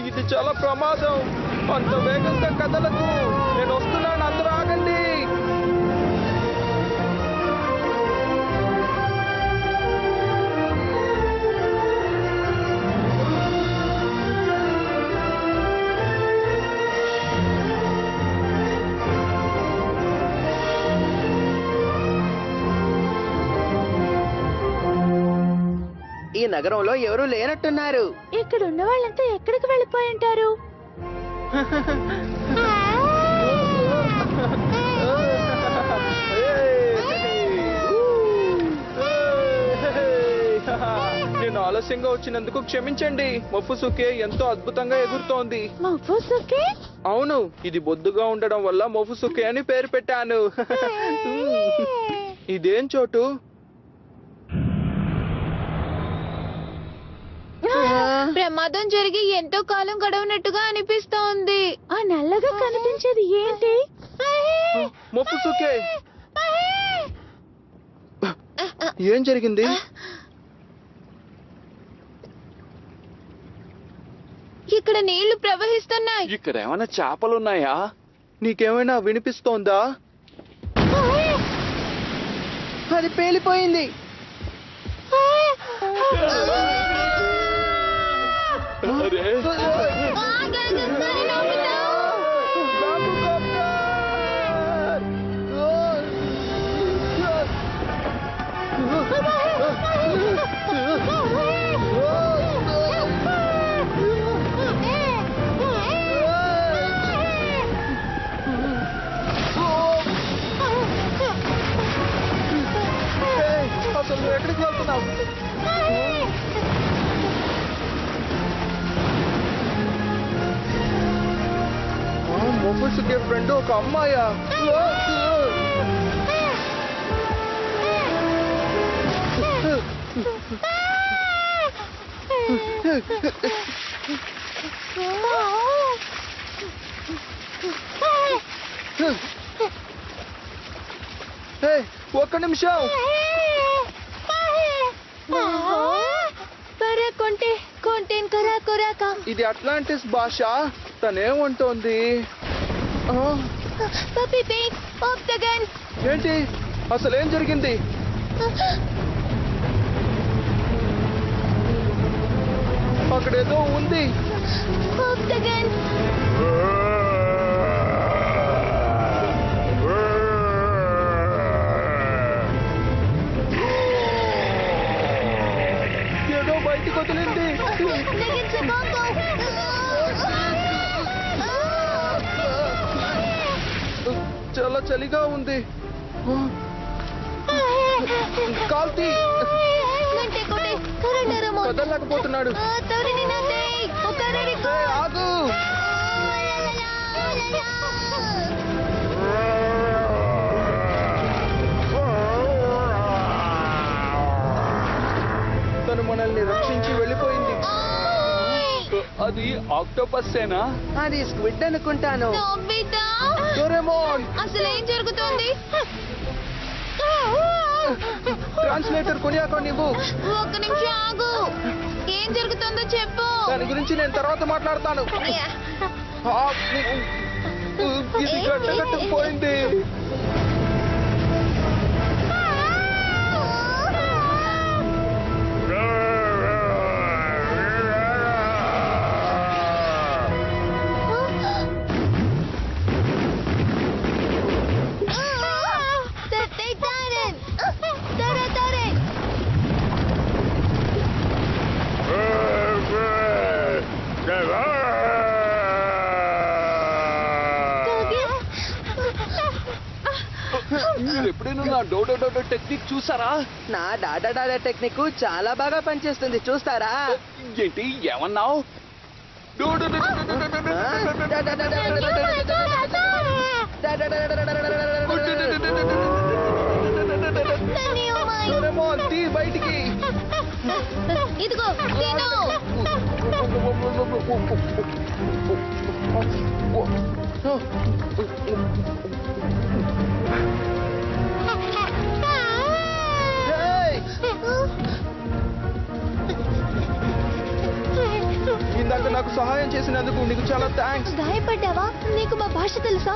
ఇది చాలా ప్రమాదం. అంత వేగంగా కదలకు. నేను వస్తున్నాను, అందరూ ఆగండి. ఈ నగరంలో ఎవరూ లేనట్టున్నారు. ఇక్కడ ఉన్న వాళ్ళంతా ఎక్కడికి వెళ్ళిపోయి ఉంటారు? నేను ఆలస్యంగా వచ్చినందుకు క్షమించండి. మొఫుసుకే ఎంతో అద్భుతంగా ఎగురుతోంది. మొఫుసుకే? అవును, ఇది బొద్దుగా ఉండడం వల్ల మొఫుసుకే అని పేరు పెట్టాను. ఇదేం చోటు? ప్రమాదం జరిగి ఎంతో కాలం గడవనట్టుగా అనిపిస్తోంది. ఆ నల్లగా కనిపించేది ఏంటి? మొఫుసుకే, ఏం జరిగింది? ఇక్కడ నీళ్లు ప్రవహిస్తున్నాయి. ఇక్కడ ఏమైనా చేపలున్నాయా? నీకేమైనా వినిపిస్తోందా? అది పేలిపోయింది. అరే! అసలు నువ్వు ఎక్కడికి వెళ్తున్నావు? మొఫుసుకే ఫ్రెండ్ ఒక అమ్మాయా? హే, ఒక్క నిమిషం. ఇది అట్లాంటిస్ భాష. తనేమంటోంది? ఏంటి అసలేం జరిగింది? అక్కడేదో ఉంది. ఏదో బయటికి వదిలింది. చాలా చలిగా ఉంది. కాల్తీ కదలలేకపోతున్నాడు. ఆగు. తను మనల్ని రక్షించి వెళ్ళిపోయింది. అది ఆక్టోపస్ ఏనా? అది స్క్విడ్ అనుకుంటాను. డోరేమోన్, అసలేం జరుగుతోంది? ట్రాన్స్లేటర్ కొనియాకో నువ్వు. ఒక్క నిమిషం ఆగు. ఏం జరుగుతుందో చెప్పు. దాని గురించి నేను తర్వాత మాట్లాడతాను. ఇది గట్టగట్టుకుపోయింది. మీరు ఎప్పుడైనా నా డోడో డోడో టెక్నిక్ చూసారా? నా డాడా డాడా టెక్నిక్ చాలా బాగా పనిచేస్తుంది, చూస్తారా? ఏంటి ఏమన్నావు? డోరేమోన్, తీ బయటికి. ఇదిగో తిను. ఇందాక నాకు సహాయం చేసినందుకు నీకు చాలా థ్యాంక్స్. గాయపడ్డావా? నీకు మా భాష తెలుసా?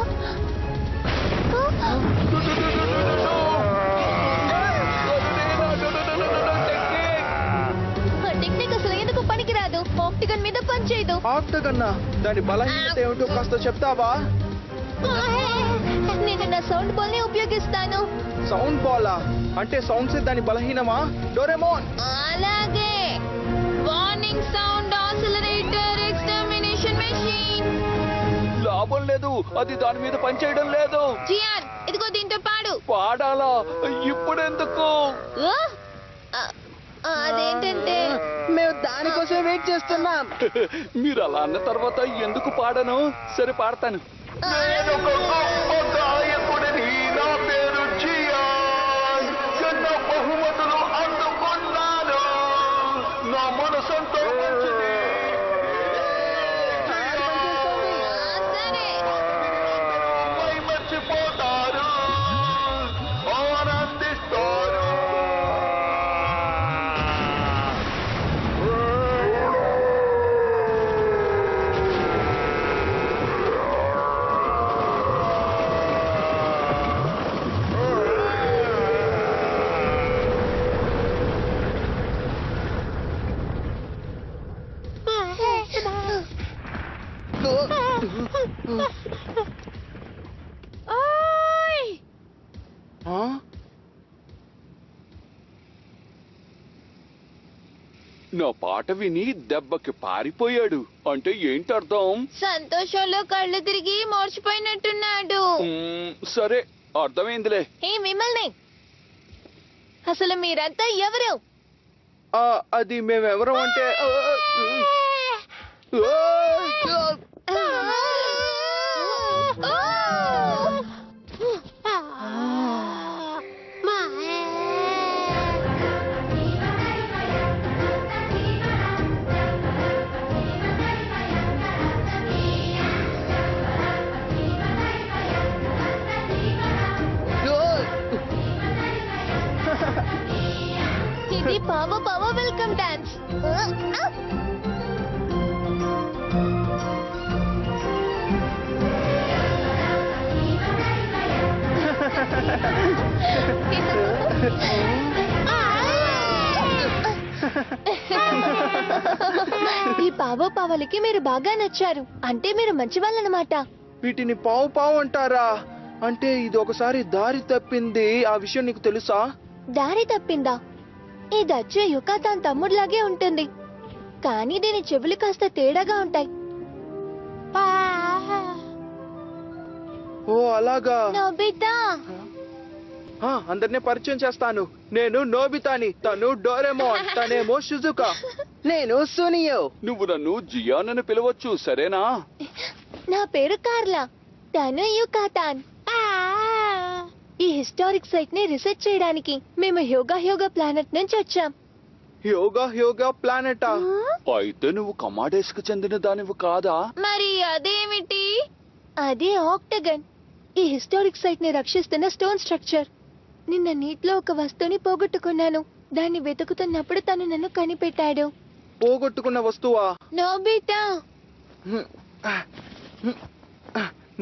టెక్నిక్ అసలు ఎందుకు పనికిరాదు. ఆక్టిగన్ మీద పనిచేయదు. ఆక్టగన్నా, దాని బలహీనత ఏమిటో కాస్త చెప్తావా? నేను నా సౌండ్ బాల్ ని ఉపయోగిస్తాను. సౌండ్ బాలా? అంటే సౌండ్స్ దాని బలహీనమా? డోరేమోన్, అలాగే. Warning sound oscillator extermination machine. లాభం లేదు, అది దాని మీద పనిచేయడం లేదు. జియాన్, ఇదిగో దీంతో పాడు. పాడాలా? ఇప్పుడెందుకు? అదేంటంటే మేము దానికోసం వెయిట్ చేస్తున్నాం. మీరు అలా అన్న తర్వాత ఎందుకు పాడను? సరే పాడతాను. బహుమతులు అందుకున్నాను. నా మనసంతో మంచిది. సరే. మర్చిపోతారు, ఆనందిస్తారు. నా పాట విని దెబ్బకి పారిపోయాడు అంటే ఏంటి అర్థం? సంతోషంలో కళ్ళు తిరిగి మోర్చిపోయినట్టున్నాడు. సరే, అర్థమైందిలే. మిమ్మల్ని అసలు మీరంతా ఎవరు? అది మేమెవరం అంటే పావో పావో వెల్కమ్ డాన్స్. ఈ పావో పావలకి మీరు బాగా నచ్చారు, అంటే మీరు మంచి వాళ్ళనమాట. వీటిని పావు పావు అంటారా? అంటే ఇది ఒకసారి దారి తప్పింది, ఆ విషయం నీకు తెలుసా? దారి తప్పిందా? ఇది వచ్చే యుకాతాన్ తమ్ముడిలాగే ఉంటుంది, కానీ దీని చెవులు కాస్త తేడాగా ఉంటాయి. ఓ అలాగా. నోబితా, అందరినీ పరిచయం చేస్తాను. నేను నోబితాని, తను డోరెమోన్, తనేమో షిజుకా. నేను సునియో. నువ్వు నన్ను జియాన్ అని పిలవచ్చు, సరేనా? నా పేరు కార్లా, తను యుకాతాన్. ఈ హిస్టారిక్ సైట్ ని రీసెర్చ్ చేయడానికి మేము హ్యోగా ప్లానెట్ నుంచి వచ్చాం. యోగా ప్లానెటా? అయితే నువ్వు కమాడేస్ కు చెందిన దానివి కాదా? మరి అదేమిటి? అది ఆక్టగన్, ఈ హిస్టారిక్ సైట్ ని రక్షిస్తున్న స్టోన్ స్ట్రక్చర్. నిన్న నీటిలో ఒక వస్తువుని పోగొట్టుకున్నాను, దాన్ని వెతుకుతున్నప్పుడు తను నన్ను కనిపెట్టాడు. పోగొట్టుకున్న వస్తువా? నోబితా,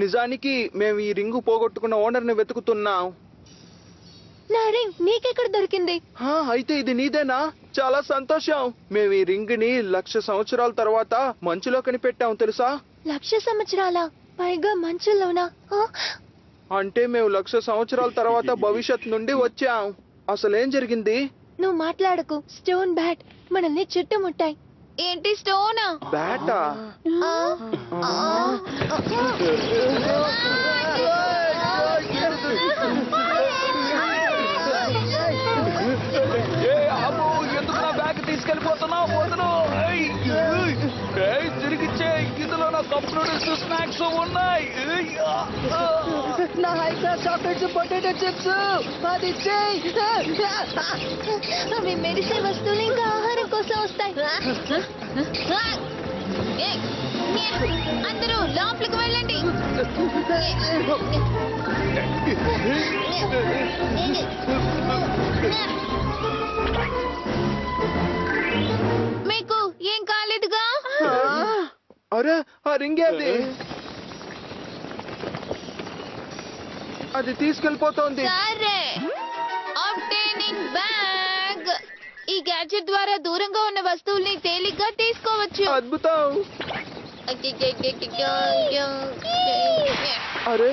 నిజానికి మేము ఈ రింగు పోగొట్టుకున్న ఓనర్ ని వెతుకుతున్నాం. నా రింగ్ నీకెక్కడ దొరికింది? అయితే ఇది నీదేనా? చాలా సంతోషం. మేము ఈ రింగ్ ని 1,00,000 సంవత్సరాల తర్వాత మంచులో కనిపెట్టాం, తెలుసా? 1,00,000 సంవత్సరాల పైగా మంచులోనా? అంటే మేము 1,00,000 సంవత్సరాల తర్వాత భవిష్యత్ నుండి వచ్చాం. అసలేం జరిగింది? నువ్వు మాట్లాడకు. స్టోన్ బ్యాట్ మనల్ని చుట్టుముట్టాయి. ఏంటి స్టోనా? బ్యాటా? ఎందుకు నా బ్యాగ్ తీసుకెళ్ళిపోతున్నావు? వదలు. తిరిగిచ్చే, ఇందులో నా కప్ నూడిల్స్ స్నాక్స్ ఉన్నాయి. నా high class chocolates, potato chips, అది చెయ్. అవి మెరిసే వస్తువులు ఇంకా ఆహారం కోసం వస్తాయి. అందరూ లోపలికి వెళ్ళండి. మీకు ఏం కాలేదుగా? అరే ఆ రింగ్ ఏది? అది తీసుకెళ్ళిపోతోంది. సరే, ఆబ్టైనింగ్ బ్యాగ్. ఈ గ్యాడ్జెట్ ద్వారా దూరంగా ఉన్న వస్తువుల్ని తేలిగ్గా తీసుకోవచ్చు. అద్భుతం. అరే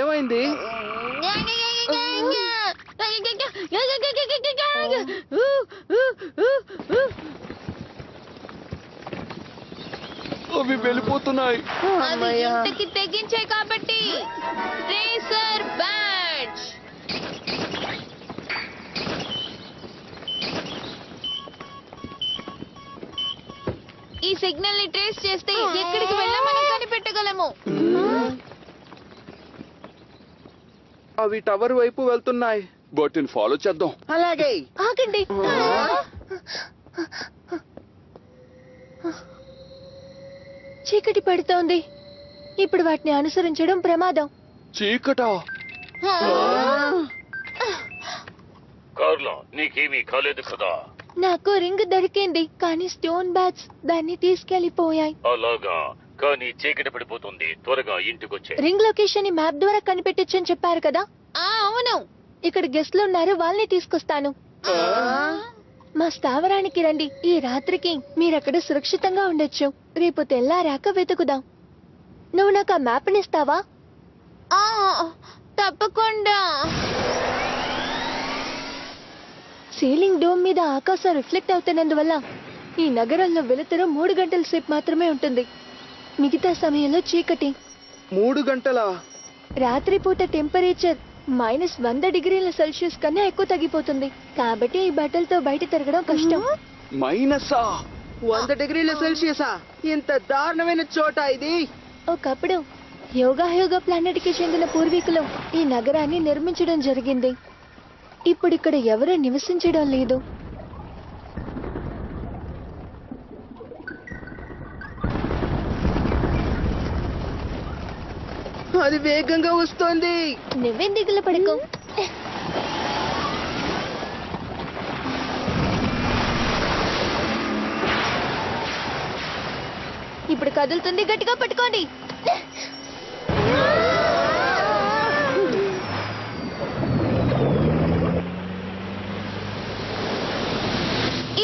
ఏమైంది? అవి వెళ్ళిపోతున్నాయి. అవి ఇంటికి తెగించాయి కాబట్టి రేసర్ బ్యాడ్జ్. ఈ సిగ్నల్ ని ట్రేస్ చేస్తే ఎక్కడికి వెళ్ళా మనం కనిపెట్టగలము. అవి టవర్ వైపు వెళ్తున్నాయి. వాటిని ఫాలో చేద్దాం. అలాగే. ఆగండి. చీకటి పడుతోంది, ఇప్పుడు వాటిని అనుసరించడం ప్రమాదం. చీకటా? కార్లా, నీకేమీ కాలేదు కదా? నాకు రింగ్ దొరికింది, కానీ స్టోన్ బ్యాగ్స్ దాన్ని తీసుకెళ్లిపోయాయి. అలాగా, కానీ చీకటి పడిపోతుంది. త్వరగా ఇంటికొచ్చే. రింగ్ లొకేషన్ ని మ్యాప్ ద్వారా కనిపెట్టొచ్చని చెప్పారు కదా? అవును. ఇక్కడ గెస్ట్లు ఉన్నారు, వాళ్ళని తీసుకొస్తాను. మా స్థావరానికి రండి. ఈ రాత్రికి మీరక్కడ సురక్షితంగా ఉండొచ్చు. రేపు తెల్లారాక వెతుకుదాం. నువ్వు నాకు ఆ మ్యాప్ నిస్తావా? తప్పకుండా. సీలింగ్ డోమ్ మీద ఆకాశం రిఫ్లెక్ట్ అవుతున్నందువల్ల ఈ నగరంలో వెలుతురు 3 గంటల సేపు మాత్రమే ఉంటుంది. మిగతా సమయంలో చీకటి. 3 గంటలా? రాత్రిపూట టెంపరేచర్ -100 డిగ్రీల సెల్సియస్ కన్నా ఎక్కువ తగ్గిపోతుంది. కాబట్టి ఈ బట్టలతో బయట తిరగడం కష్టం. మైనసా? 100 డిగ్రీల సెల్సియసా? ఇంత దారుణమైన చోట ఇది? ఒకప్పుడు యోగా ప్లానెట్ కి చెందిన పూర్వీకులు ఈ నగరాన్ని నిర్మించడం జరిగింది. ఇప్పుడు ఇక్కడ ఎవరూ నివసించడం లేదు. అది వేగంగా వస్తోంది. నువ్వేం దిగులు పడకు. ఇప్పుడు కదులుతుంది, గట్టిగా పట్టుకోండి.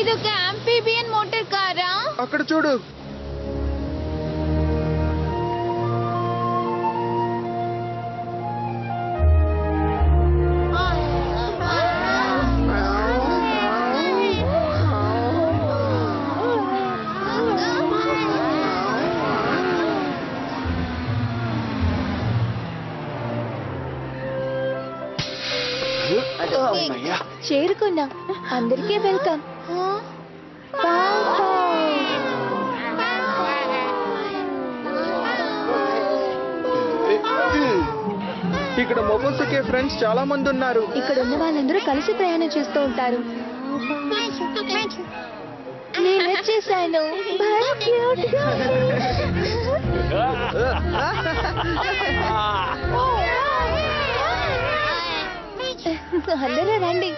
ఇదొక ఆంఫీబియన్ మోటార్ కారా? అక్కడ చూడు. చేరుకున్నాం. అందరికీ వెల్కమ్. ఇక్కడ మొబైల్స్కే ఫ్రెండ్స్ చాలా మంది ఉన్నారు. ఇక్కడ ఉన్న వాళ్ళందరూ కలిసి ప్రయాణం చేస్తూ ఉంటారు. నేను వచ్చేసాను. భలే cute గా. అందరూ రండి.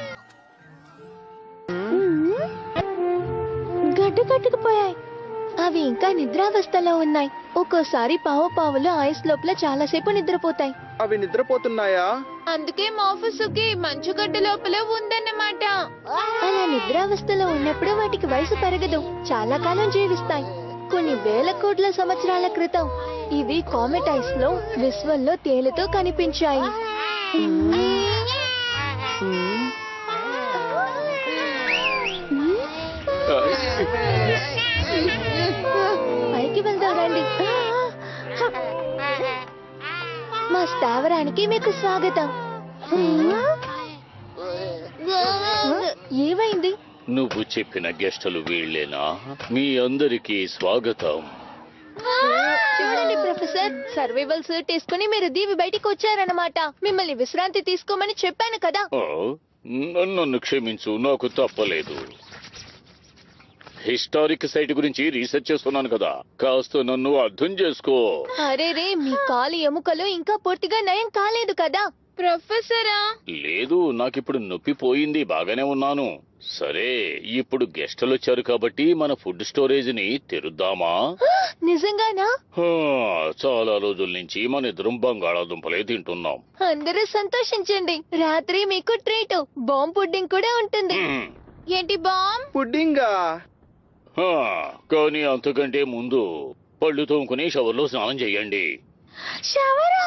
గడ్డ కట్టుకుపోయాయి. అవి ఇంకా నిద్రావస్థలో ఉన్నాయి. ఒక్కోసారి పావులు ఐస్ లోపల చాలాసేపు నిద్రపోతాయి. అవి నిద్రపోతున్నాయా? అందుకే మాఫుసుకి మంచుగడ్డ లోపల ఉందన్నమాట. అలా నిద్రావస్థలో ఉన్నప్పుడు వాటికి వయసు పెరగదు, చాలా కాలం జీవిస్తాయి. కొన్ని వేల కోట్ల సంవత్సరాల క్రితం ఇవి కామెట్ ఐస్ లో విశ్వంలో తేలుతూ కనిపించాయి. పైకి వెళ్దాం రండి. మా స్థావరానికి మీకు స్వాగతం. ఏమైంది? నువ్వు చెప్పిన గెస్టులు వీళ్ళేనా? మీ అందరికీ స్వాగతం. చూడండి ప్రొఫెసర్, సర్వైవల్ సూట్ తీసుకుని మీరు దీవి బయటికి వచ్చారన్నమాట. మిమ్మల్ని విశ్రాంతి తీసుకోమని చెప్పాను కదా. ఓ, నన్ను క్షమించు, నాకు తప్పలేదు. హిస్టారిక్ సైట్ గురించి రీసెర్చ్ చేస్తున్నాను కదా, కాస్త నన్ను అర్థం చేసుకో. అరేరే, మీ కాలు ఎముకలు ఇంకా పూర్తిగా నయం కాలేదు కదా ప్రొఫెసరా? లేదు, నాకిప్పుడు నొప్పి పోయింది, బాగానే ఉన్నాను. సరే, ఇప్పుడు గెస్టులు వచ్చారు కాబట్టి మన ఫుడ్ స్టోరేజ్ ని తెరుద్దామా? నిజంగానా? చాలా రోజుల నుంచి మన ఇద్దరం బంగాళాదుంపలే తింటున్నాం. అందరూ సంతోషించండి. రాత్రి మీకు ట్రీట్ బాంబ్ పుడ్డింగ్ కూడా ఉంటుంది. ఏంటి బాంబ్ పుడ్డింగా? కానీ అంతకంటే ముందు పళ్ళు తోముకుని షవర్లో స్నానం చేయండి. షవరా?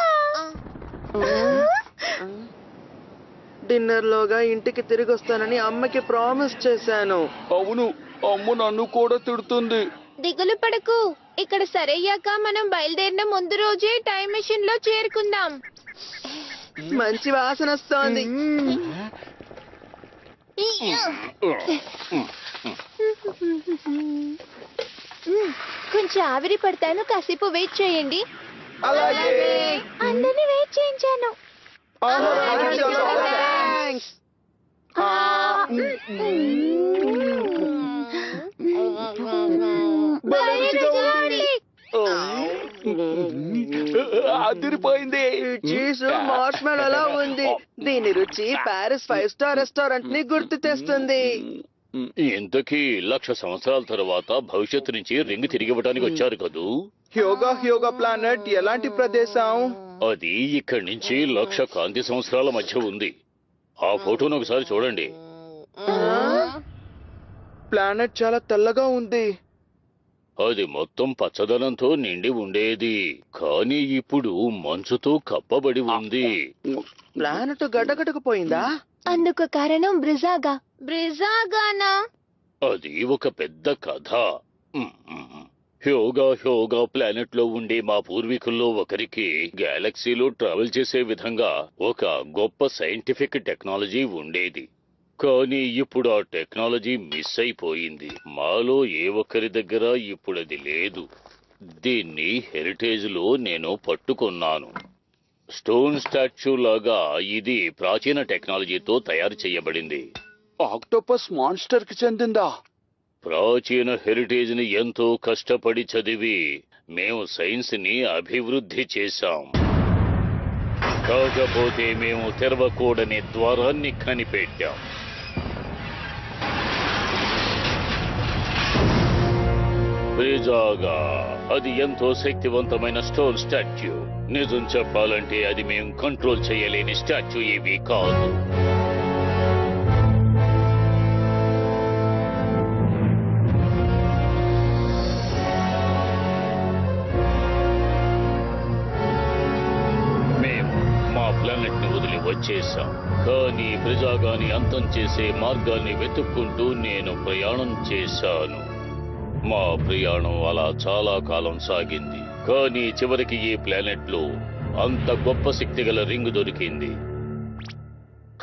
డిన్నర్ లోగా ఇంటికి తిరిగి వస్తానని అమ్మకి ప్రామిస్ చేశాను. అవును, అమ్మ నన్ను కూడా తిడుతుంది. దిగులు పడకు. ఇక్కడ సరయ్యాక మనం బయలుదేరిన ముందు రోజే టైం మెషిన్ లో చేరుకుందాం. మంచి వాసన వస్తోంది. కొంచెం ఆవిరి పడతాను, కాసేపు వెయిట్ చేయండి. అలాగే. అందరినీ వెయిట్ చేయించాను. థాంక్స్. అదిరిపోయింది. చీజ్ మార్ష్మెలోలా ఉంది. దీని రుచి ప్యారిస్ 5 స్టార్ రెస్టారెంట్ ని గుర్తు తెస్తుంది. ఇంతకీ 1,00,000 సంవత్సరాల తర్వాత భవిష్యత్తు నుంచి రింగ్ తిరిగి ఇవ్వడానికి వచ్చారు కదూ? హ్యోగా ప్లానెట్ ఎలాంటి ప్రదేశం? అది ఇక్కడి నుంచి 1,00,000 కాంతి సంవత్సరాల మధ్య ఉంది. ఆ ఫోటోను ఒకసారి చూడండి. ప్లానెట్ చాలా తెల్లగా ఉంది. అది మొత్తం పచ్చదనంతో నిండి ఉండేది, కానీ ఇప్పుడు మంచుతో కప్పబడి ఉంది. ప్లానెట్ గడ్డగట్టుకుపోయిందా? అందుకు కారణం బ్రిజాగానా? అది ఒక పెద్ద కథ. హ్యోగా ప్లానెట్ లో ఉండే మా పూర్వీకుల్లో ఒకరికి గెలాక్సీలో ట్రావెల్ చేసే విధంగా ఒక గొప్ప సైంటిఫిక్ టెక్నాలజీ ఉండేది. కానీ ఇప్పుడు ఆ టెక్నాలజీ మిస్ అయిపోయింది. మాలో ఏ ఒక్కరి దగ్గర ఇప్పుడు అది లేదు. దీన్ని హెరిటేజ్ లో నేను పట్టుకున్నాను. స్టోన్ స్టాచ్యూ లాగా ఇది ప్రాచీన టెక్నాలజీతో తయారు చేయబడింది. ఆక్టోపస్ మాన్స్టర్ కి చెందిందా? ప్రాచీన హెరిటేజ్ ని ఎంతో కష్టపడి చదివి మేము సైన్స్ ని అభివృద్ధి చేశాం. కాకపోతే మేము తెరవకూడని ద్వారాన్ని కనిపెట్టాం. బ్రిజాగా అది ఎంతో శక్తివంతమైన స్టోన్ స్టాచ్యూ. నిజం చెప్పాలంటే అది మేం కంట్రోల్ చేయలేని స్టాచ్యూ ఏమీ కాదు. మేము మా ప్లానెట్ ని వదిలి వచ్చేసాం. కానీ బ్రిజాగాని అంతం చేసే మార్గాన్ని వెతుక్కుంటూ నేను ప్రయాణం చేశాను. మా ప్రయాణం అలా చాలా కాలం సాగింది. కానీ చివరికి ఈ ప్లానెట్ లో అంత గొప్ప శక్తి గల రింగ్ దొరికింది.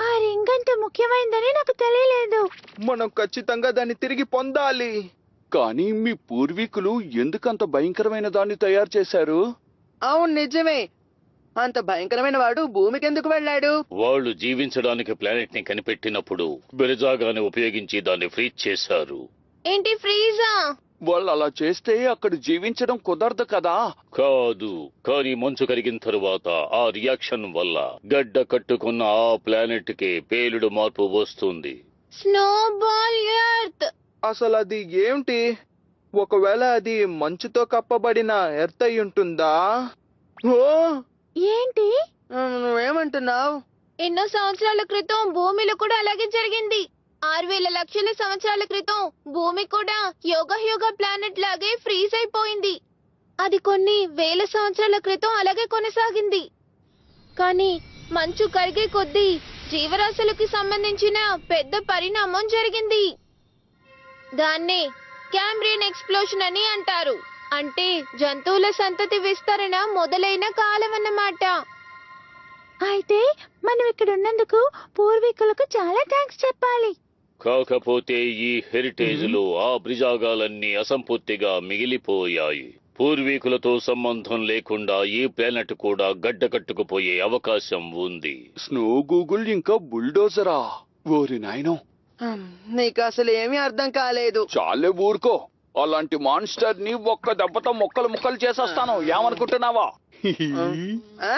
ఆ రింగ్ అంత ముఖ్యమైనదని నాకు తెలియలేదు. మనం ఖచ్చితంగా దాన్ని తిరిగి పొందాలి. కానీ మీ పూర్వీకులు ఎందుకంత భయంకరమైన దాన్ని తయారు చేశారు? అవును నిజమే. అంత భయంకరమైన వాడు భూమికి ఎందుకు వెళ్ళాడు? వాళ్ళు జీవించడానికి ప్లానెట్ ని కనిపెట్టినప్పుడు బ్రిజాగాని ఉపయోగించి దాన్ని ఫ్రీజ్ చేశారు. ఏంటి ఫ్రీజా? వాళ్ళు అలా చేస్తే అక్కడ జీవించడం కుదరదు కదా. కాదు, కానీ మంచు కరిగిన తరువాత ఆ రియాక్షన్ వల్ల గడ్డ కట్టుకున్న ఆ ప్లానెట్ కి పేలుడు మార్పు వస్తుంది. Snowball earth. అసలు అది ఏమిటి? ఒకవేళ అది మంచుతో కప్పబడిన ఎర్త్ అయి ఉంటుందా? ఓ ఏంటి? నువ్వేమంటున్నావు? ఎన్నో సంవత్సరాల క్రితం భూమిలో కూడా అలాగే జరిగింది. 6,000 లక్షల సంవత్సరాల క్రితం భూమి కూడా యోగ ప్లానెట్ లాగే ఫ్రీజ్ అయిపోయింది. అది కొన్ని వేల సంవత్సరాల క్రితం అలాగే కొనసాగింది. కానీ మంచు కరిగే కొద్దీ జీవరాశులకి సంబంధించిన పెద్ద పరిణామం జరిగింది. దాన్నే క్యాంబ్రియన్ ఎక్స్ప్లోషన్ అని అంటారు. అంటే జంతువుల సంతతి విస్తరణ మొదలైన కాలం అన్నమాట. అయితే మనం ఇక్కడ ఉన్నందుకు పూర్వీకులకు చాలా థ్యాంక్స్ చెప్పాలి. కాకపోతే ఈ హెరిటేజ్ లో ఆ బ్రిజాగాలన్నీ అసంపూర్తిగా మిగిలిపోయాయి. పూర్వీకులతో సంబంధం లేకుండా ఈ ప్లానెట్ కూడా గడ్డ కట్టుకుపోయే అవకాశం ఉంది. స్నో గూగుల్ ఇంకా బుల్డోజరా? ఓరి నాయనో, నీకు అసలు ఏమీ అర్థం కాలేదు. చాలే ఊరుకో. అలాంటి మాన్స్టర్ ని ఒక్క దెబ్బతో ముక్కలు ముక్కలు చేసేస్తాను. ఏమనుకుంటున్నావా? ఆ?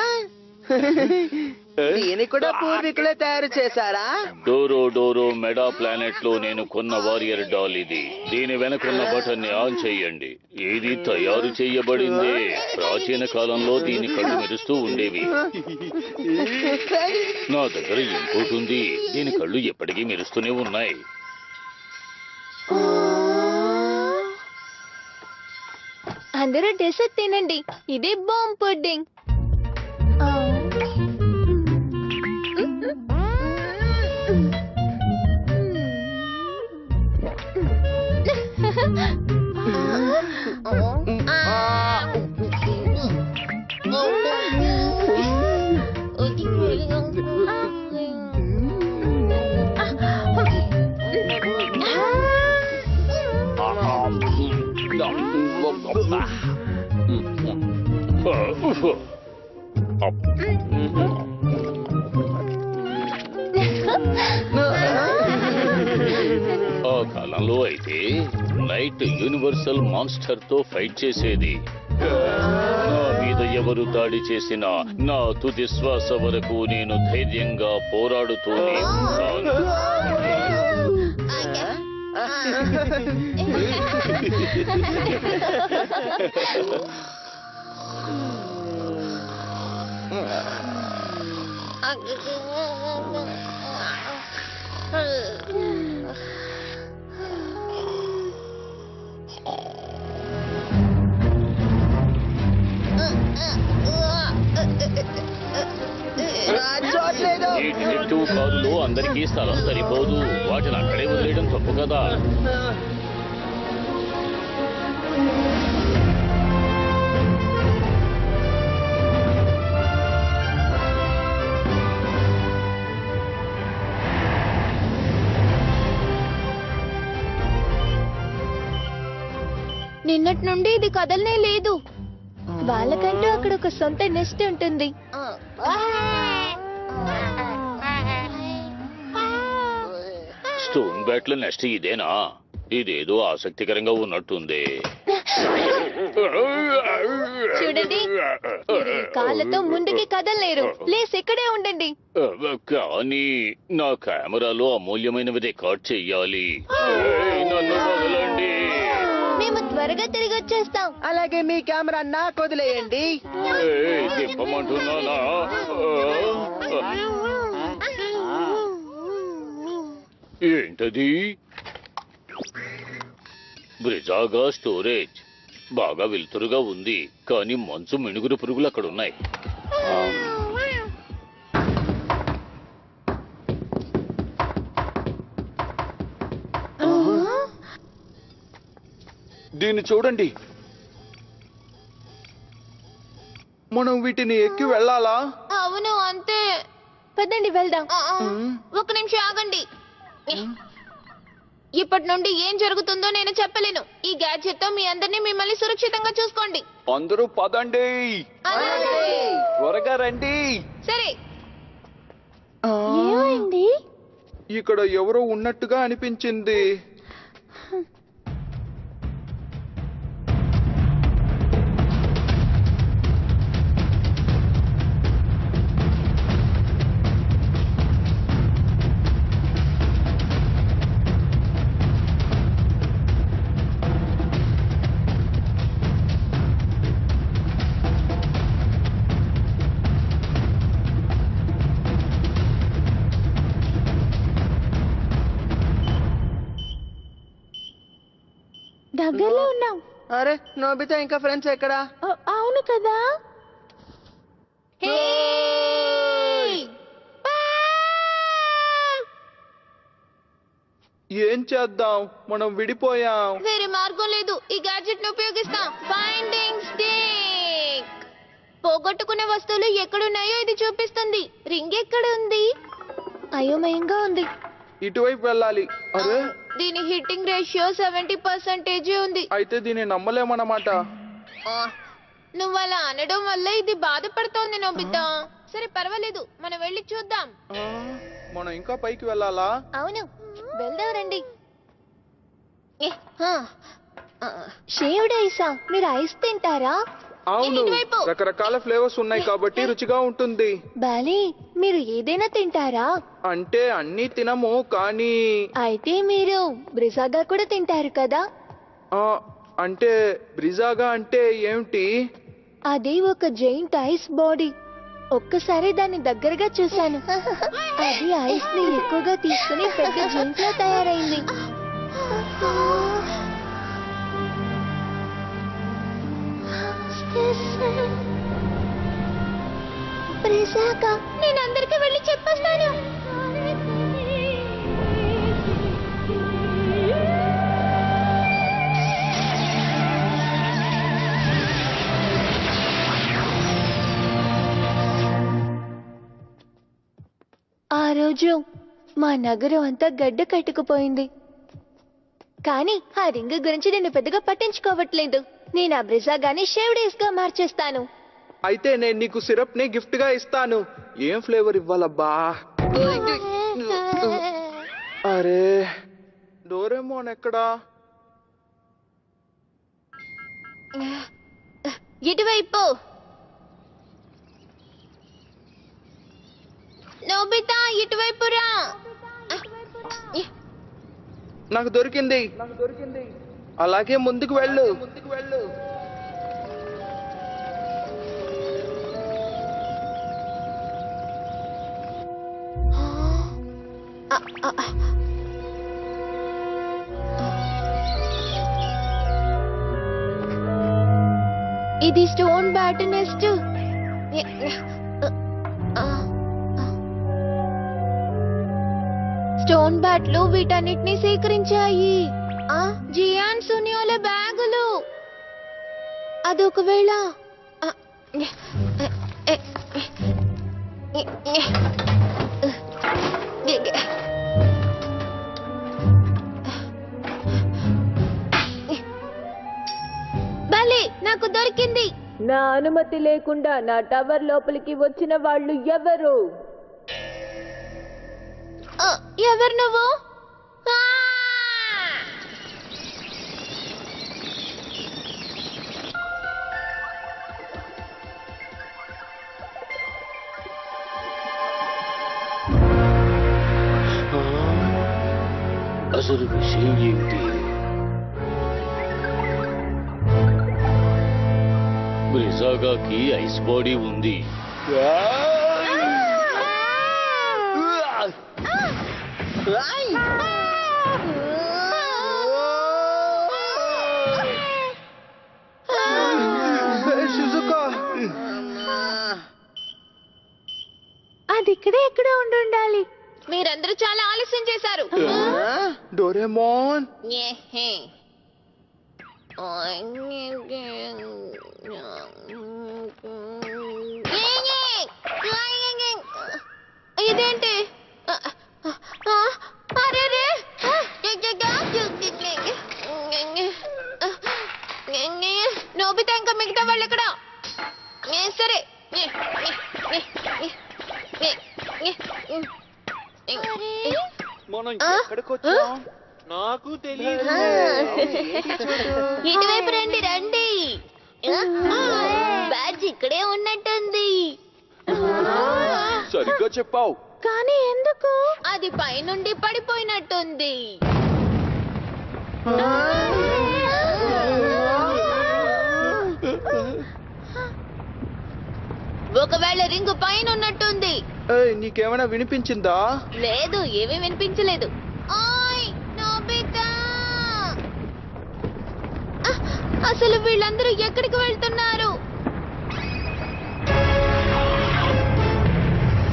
దీన్ని కూడా పూర్వీకులే తయారు చేశారా? డోరో మెడా ప్లానెట్ లో నేను కొన్న వారియర్ డాల్ ఇది. దీని వెనకున్న బటన్ ని ఆన్ చెయ్యండి. ఇది తయారు చేయబడింది. ప్రాచీన కాలంలో దీని కళ్ళు మెరుస్తూ ఉండేవి. నా దగ్గర ఇంకోటి ఉంది. దీని కళ్ళు ఎప్పటికీ మెరుస్తూనే ఉన్నాయి. అందరూ డెసర్ట్ తినండి. ఇది బాంబ్ పుడ్డింగ్. ఆ కాలంలో అయితే నైట్ యూనివర్సల్ మాన్స్టర్ తో ఫైట్ చేసేది. నా మీద ఎవరు దాడి చేసినా నా తుది శ్వాస వరకు నేను ధైర్యంగా పోరాడుతూనే ఉంటాను. ఈ డిటెక్టివ్ కారులో అందరికీ స్థలం సరిపోదు. వాటిని అక్కడే వదిలేయడం తప్పు కదా. నిన్నటి నుండి ఇది కదలనే లేదు. వాళ్ళకంటూ అక్కడ ఒక సొంత నెస్ట్ ఉంటుంది. స్టోన్ బ్యాట్ల నెక్స్ట్ ఇదేనా? ఇదేదో ఆసక్తికరంగా ఉన్నట్టుంది. చూడండి, మీరు ఈ కాళ్ళతో ముందుకి కదలలేరు. ప్లీజ్ ఇక్కడే ఉండండి. కానీ నా కెమెరాలో అమూల్యమైనవి రికార్డ్ చెయ్యాలి. నన్ను వదలండి. మేము త్వరగా త్వరగా తిరిగి వచ్చేస్తాం. అలాగే మీ కెమెరా నాకు వదిలేయండి. ఏయ్, తిప్పమంటున్నానా? ఏంటది? బ్రిజాగా స్టోరేజ్ బాగా వెలుతురుగా ఉంది, కానీ మంచు మిణుగురు పురుగులు అక్కడ ఉన్నాయి. దీన్ని చూడండి. మనం వీటిని ఎక్కి వెళ్ళాలా? అవును, అంతే. పదండి వెళ్దాం. ఒక నిమిషం ఆగండి. ఇప్పటి నుండి ఏం జరుగుతుందో నేను చెప్పలేను. ఈ గ్యాడ్జెట్ తో మీ అందరినీ మిమ్మల్ని సురక్షితంగా చూసుకోండి. అందరూ పదండి, త్వరగా రండి. సరే. ఏమైంది? ఇక్కడ ఎవరో ఉన్నట్టుగా అనిపించింది. దగ్గరలో ఉన్నాం. అరే నోబితా ఇంకా ఫ్రెండ్స్ ఎక్కడా? అవును కదా. ఏం చేద్దాం? మనం విడిపోయాం. వేరే మార్గం లేదు. ఈ గ్యాడ్జెట్ ని ఉపయోగిస్తాం. Finding stick. పోగొట్టుకునే వస్తువులు ఎక్కడున్నాయో ఇది చూపిస్తుంది. రింగ్ ఎక్కడ ఉంది? అయోమయంగా ఉంది. ఇటువైపు వెళ్ళాలి. అరే, దీని హిట్టింగ్ రేషియో 70% ఉంది. అయితే దీన్ని నమ్మలేమన్నమాట. నువ్వు అలా అనడం వల్ల ఇది బాధపడుతోంది నోబితా. సరే పర్వాలేదు, మనం వెళ్ళి చూద్దాం. మనం ఇంకా పైకి వెళ్ళాలా? అవును, వెళ్దాం రండి. షేవ్డ్ ఐసా? మీరు ఐస్ తింటారా? అవును, రకరకాల ఫ్లేవర్స్ ఉన్నాయి కాబట్టి రుచిగా ఉంటుంది. బాలీ, మీరు ఏదైనా తింటారా? అంటే అన్ని తినము, కానీ అయితే మీరు బ్రిజాగా కూడా తింటారు కదా? అంటే బ్రిజాగా అంటే ఏమిటి? అది ఒక జైంట్ ఐస్ బాడీ. ఒక్కసారి దాన్ని దగ్గరగా చూశాను. అది ఐస్ ని ఎక్కువగా తీసుకుని పెద్ద జైంట్ లా తయారైంది. బ్రిజాగా, నేను అందరికీ వెళ్ళి చెప్పేస్తాను. ఆ రోజు మా నగరం అంతా గడ్డ కట్టుకుపోయింది. కానీ ఆ రింగ్ గురించి నేను పెద్దగా పట్టించుకోవట్లేదు. నేను ఆ బ్రిజాగాని షేవ్ డేస్ గా మార్చేస్తాను. అయితే నేను నీకు సిరప్ ని గిఫ్ట్ గా ఇస్తాను. ఏం ఫ్లేవర్ ఇవ్వాలబ్బా? అరే, డోరేమోన్ ఎక్కడా? ఇటువైపు. నోబితా, ఇటువైపు రా. నాకు దొరికింది. అలాగే ముందుకు వెళ్ళు. ఇది స్టోన్ బ్యాట్ నెస్ట్. స్టోన్ బ్యాట్లు వీటన్నిటిని సేకరించాయి. జియాన్ సునియోల బ్యాగులు. అది ఒకవేళ భలే, నాకు దొరికింది. నా అనుమతి లేకుండా నా టవర్ లోపలికి వచ్చిన వాళ్ళు ఎవరు? ఎవరు నువ్వు? అసలు విషయం ఏమిటి? నింజాగాకి ఐస్ బాడీ ఉంది. షిజుకా, అది ఇక్కడే ఎక్కడ ఉండాలి. మీరందరూ చాలా ఆలస్యం చేశారు. డోరేమోన్, ఇదేంటి? అరెరే! నోబితా ఇంకా మిగతా వాళ్ళు ఎక్కడ? సరే, మనం ఎక్కడికి వచ్చాం? నాకు తెలియదు. ఇటువైపు రండి రండి. బ్యాడ్జ్ ఇక్కడే ఉన్నట్టుంది. సరిగ్గా చెప్పావు. కానీ ఎందుకు? అది పైనుండి పడిపోయినట్టుంది. ఒకవేళ రింగు పైన ఉన్నట్టుంది. ఏయ్, నీకేమైనా వినిపించిందా? లేదు, ఏమీ వినిపించలేదు. ఓయ్ నోబితా! అసలు వీళ్ళందరూ ఎక్కడికి వెళ్తున్నారు?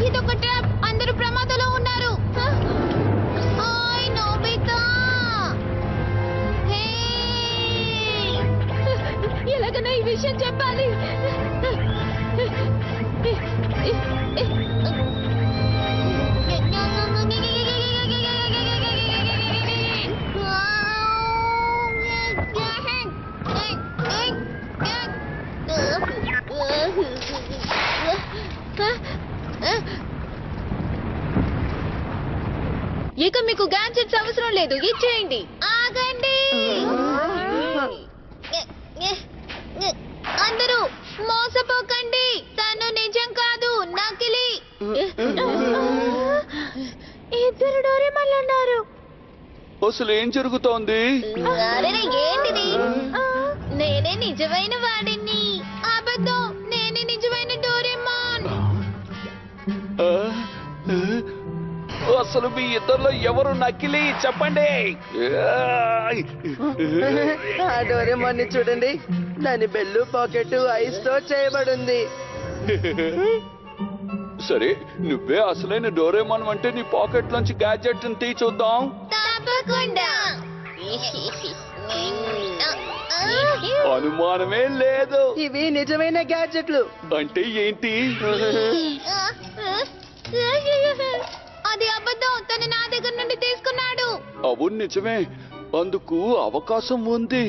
ఇదొక ట్రాప్. అందరూ ప్రమాదంలో ఉన్నారు. ఓయ్ నోబితా! హే! ఎలాగైనా ఈ విషయం చెప్పాలి. ఇక మీకు గ్యాడ్జెట్స్ అవసరం లేదు, ఇచ్చేయండి. ఆగండి! అందరూ మోసపోకండి. తను నిజం కాదు, నకిలీ. ఇద్దరు డోరేమాన్లు ఉన్నారు. అసలు ఏం జరుగుతోంది? అరెరే, ఏంటిది? నేనే నిజమైన వాడిని. అబద్ధం, నేనే నిజమైన డోరేమాన్. ఆ? అసలు మీ ఇద్దరిలో ఎవరు నకిలీ చెప్పండి. ఆ డోరేమాన్ని చూడండి, దాని బెల్లు పాకెట్ ఐస్ తో చేయబడింది. సరే, నువ్వే అసలైన డోరేమాన్ అంటే నీ పాకెట్ లోంచి గ్యాడ్జెట్ తీ చూద్దాం. తప్పకుండా. అనుమానమే లేదు. ఇవి నిజమైన గ్యాడ్జెట్లు. అంటే ఏంటి? అది అబద్ధం, తను నా దగ్గర నుండి తీసుకున్నాడు. అవును, నిజమే. అందుకు అవకాశం ఉంది.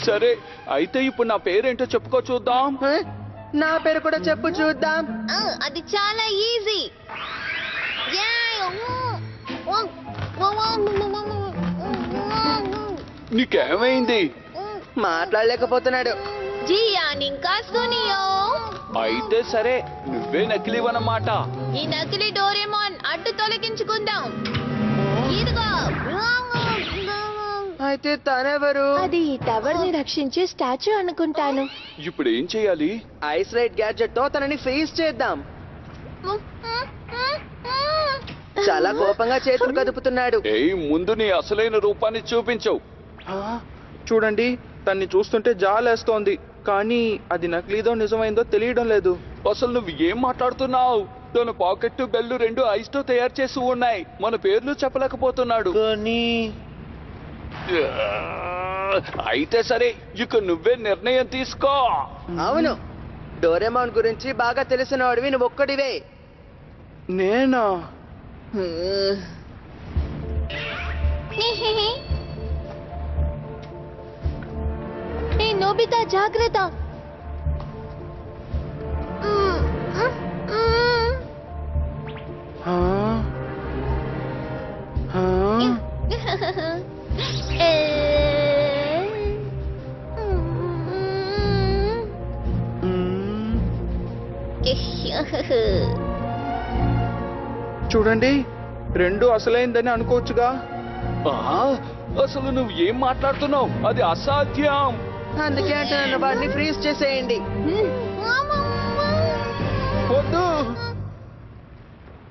సరే, అయితే ఇప్పుడు నా పేరేంటో చెప్పుకో చూద్దాం. హ? నా పేరు కూడా చెప్పు చూద్దాం. అది చాలా ఈజీ. నీకేమైంది? మాట్లాడలేకపోతున్నాడు. జియాన్ ఇంకా సునియో. అయితే సరే, నువ్వే నకిలీవన్నమాట. ఈ నకిలీ డోరేమాన్ అడ్డు తొలగించుకుందాం. ఇదిగో. అయితే తనెవరు? అది ఈ టవర్ ని రక్షించే స్టాచ్యూ అనుకుంటాను. ఇప్పుడు ఏం చేయాలి? ఐస్ రైడ్ గ్యాడ్జెట్ తో తనని ఫ్రీజ్ చేద్దాం. చాలా కోపంగా చేతులు కదుపుతున్నాడు. ఏయ్, ముందు నీ అసలైన రూపాన్ని చూపించు. ఆ, చూడండి, తన్ని చూస్తుంటే జాలేస్తోంది. కానీ అది నకిలీదో నిజమైందో తెలియడం లేదు. అసలు నువ్వు ఏం మాట్లాడుతున్నావు? తన పాకెట్ బెల్లు రెండు ఐస్ తో తయారు చేసి ఉన్నాయి. మన పేర్లు చెప్పలేకపోతున్నాడు. కానీ అయితే సరే, ఇక నువ్వే నిర్ణయం తీసుకో. అవును, డోరేమాన్ గురించి బాగా తెలిసిన వాడివి నువ్వు ఒక్కడివే. నేనా? ఏ నోబితా, జాగ్రత్త. ఆ? ఆ? మ్మ్. చూడండి, రెండు అసలైందని అనుకోవచ్చుగా. ఆ, అసలు నువ్వు ఏం మాట్లాడుతున్నావు? అది అసాధ్యం. అందుకే అంటున్నాను వాడిని ఫ్రీజ్ చేసేయండి. వద్దు.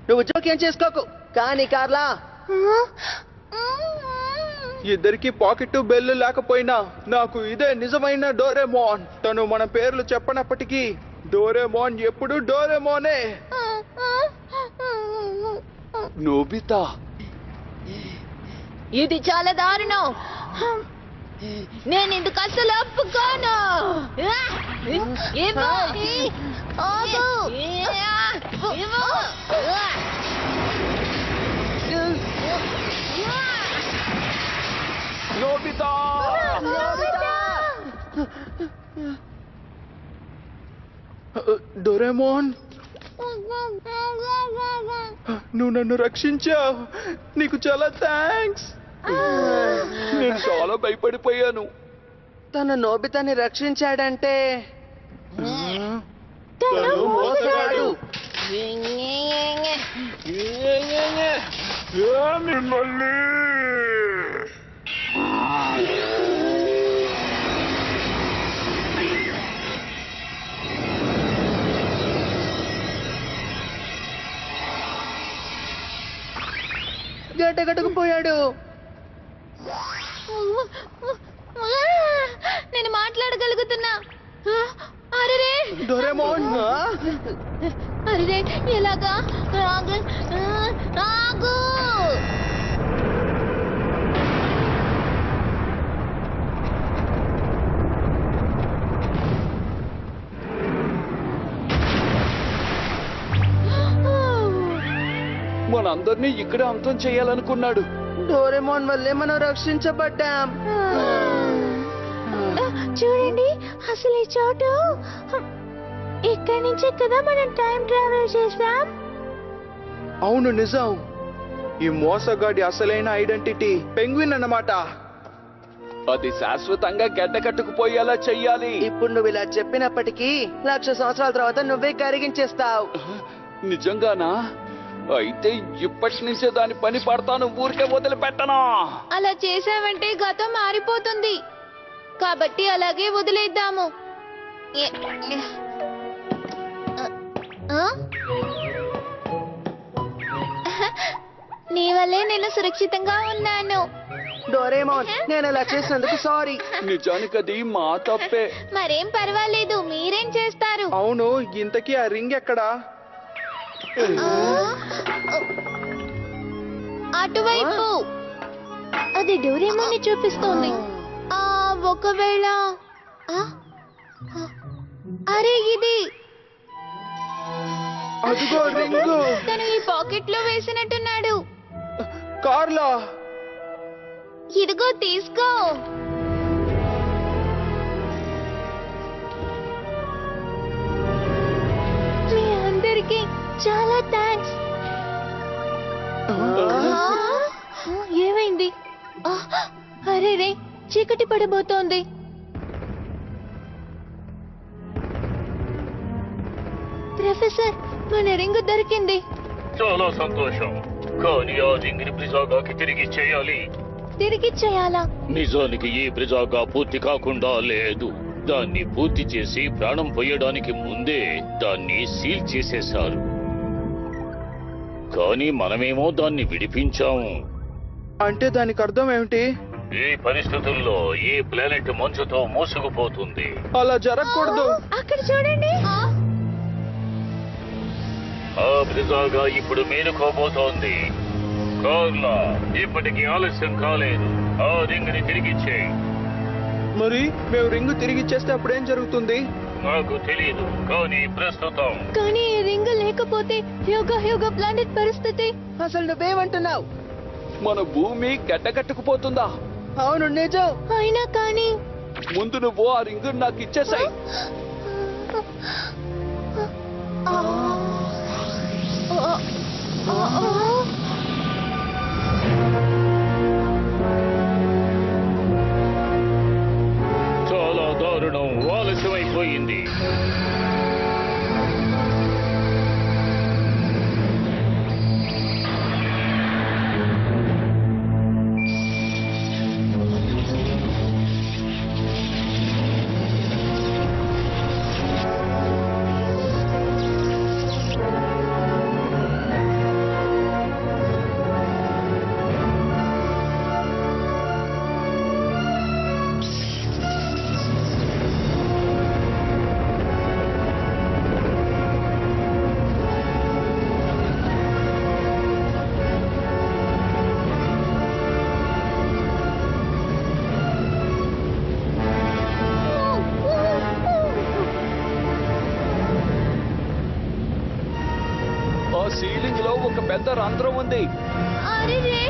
నువ్వు జోక్యం చేసుకోకు. కానీ కార్లా, ఇద్దరికి పాకెట్ బెల్లు లేకపోయినా నాకు ఇదే నిజమైన డోరేమోన్. తను మన పేర్లు చెప్పనప్పటికీ డోరేమోన్ ఎప్పుడు డోరేమోనే. నోబితా, ఇది చాలా దారుణం. నేను ఇందుకు అసలు ఒప్పుకోను. ఇవ్వు. ఆగు. ఇవ్వు. నోబితా, డోరేమోన్, నువ్వు నన్ను రక్షించావు. నీకు చాలా థ్యాంక్స్. నేను చాలా భయపడిపోయాను. తను నోబితాని రక్షించాడంటే తను మోసగాడు. మిమ్మల్ని గడ్డగట్టుకుపోయాడు. నేను మాట్లాడగలుగుతున్నా. అరే డోరేమోన్, అరే ఎలాగా? ఆగు. ఆగు. మనందరినీ ఇక్కడే అంతం చేయాలనుకున్నాడు. డోరేమోన్ వల్లే మనం రక్షించబడ్డాం. చూడండి, అసలు ఈ చోటు ఇక్కడి నుంచే కదా మనం టైం ట్రావెల్ చేసాం. అవును నిజం. ఈ మోసగాడి అసలైన ఐడెంటిటీ పెంగ్విన్ అన్నమాట. అది శాశ్వతంగా గడ్డకట్టుకుపోయేలా చెయ్యాలి. ఇప్పుడు నువ్వు ఇలా చెప్పినప్పటికీ 1,00,000 సంవత్సరాల తర్వాత నువ్వే కరిగించేస్తావు. నిజంగానా? అయితే ఇప్పటి నుంచే దాని పని పడతాను. ఊరికే వదిలిపెట్టనా? అలా చేసావంటే గతం మారిపోతుంది. కాబట్టి అలాగే వదిలేద్దాము. ఆ? నీ వల్లే నేను సురక్షితంగా ఉన్నాను. డోరేమోన్, నేను ఇలా చేసినందుకు సారీ. నిజానికి అది మా తప్పే. మరేం పర్వాలేదు. మీరేం చేస్తారు? అవును, ఇంతకీ ఆ రింగ్ ఎక్కడా? అటువైపు. అది డోరేమోన్ ని చూపిస్తోంది. ఒకవేళ అరే ఇది అదిగో రింగు. తను ఈ పాకెట్ లో వేసినట్టున్నాడు. కార్లా, ఇదిగో తీసుకో. మీ అందరికి చాలా థ్యాంక్స్. ఏమైంది? అరే రే, చీకటి పడబోతోంది. ప్రొఫెసర్, మన రింగు దొరికింది. చాలా సంతోషం. కానీ ఆ రింగిని బ్రిజాగాకి తిరిగి చేయాలి. తిరిగి చేయాలా? నిజానికి ఈ బ్రిజాగా పూర్తి కాకుండా లేదు. దాన్ని పూర్తి చేసి ప్రాణం పోయడానికి ముందే దాన్ని సీల్ చేసేశారు. కానీ మనమేమో దాన్ని విడిపించాము. అంటే దానికి అర్థం ఏమిటి? ఈ పరిస్థితుల్లో ఈ ప్లానెట్ మంచుతో మోసుకుపోతుంది. అలా జరగకూడదు. అక్కడ చూడండి. ఆ బ్రిజాగా ఇప్పుడు మేలుకోబోతోంది. కార్లా, ఇప్పటికి ఆలస్యం కాలేదు. ఆ రింగ్ని తిరిగిచ్చేయి. మరి మేము రింగు తిరిగిచ్చేస్తే అప్పుడేం జరుగుతుంది? నాకు తెలియదు, కానీ ప్రస్తుతం కానీ ఈ రింగ్ లేకపోతే యోగా ప్లానెట్ పరిస్థితి. అసలు నువ్వేమంటున్నావు? మన భూమి గడ్డకట్టుకుపోతుందా? అవును నిజం. అయినా కానీ ముందు నువ్వు ఆ రింగు నాకు ఇచ్చేసాయి. చాలా దారుణం. ఆలస్యమైపోయింది. ఇందులో ఒక పెద్ద రంధ్రం ఉంది. అరే రే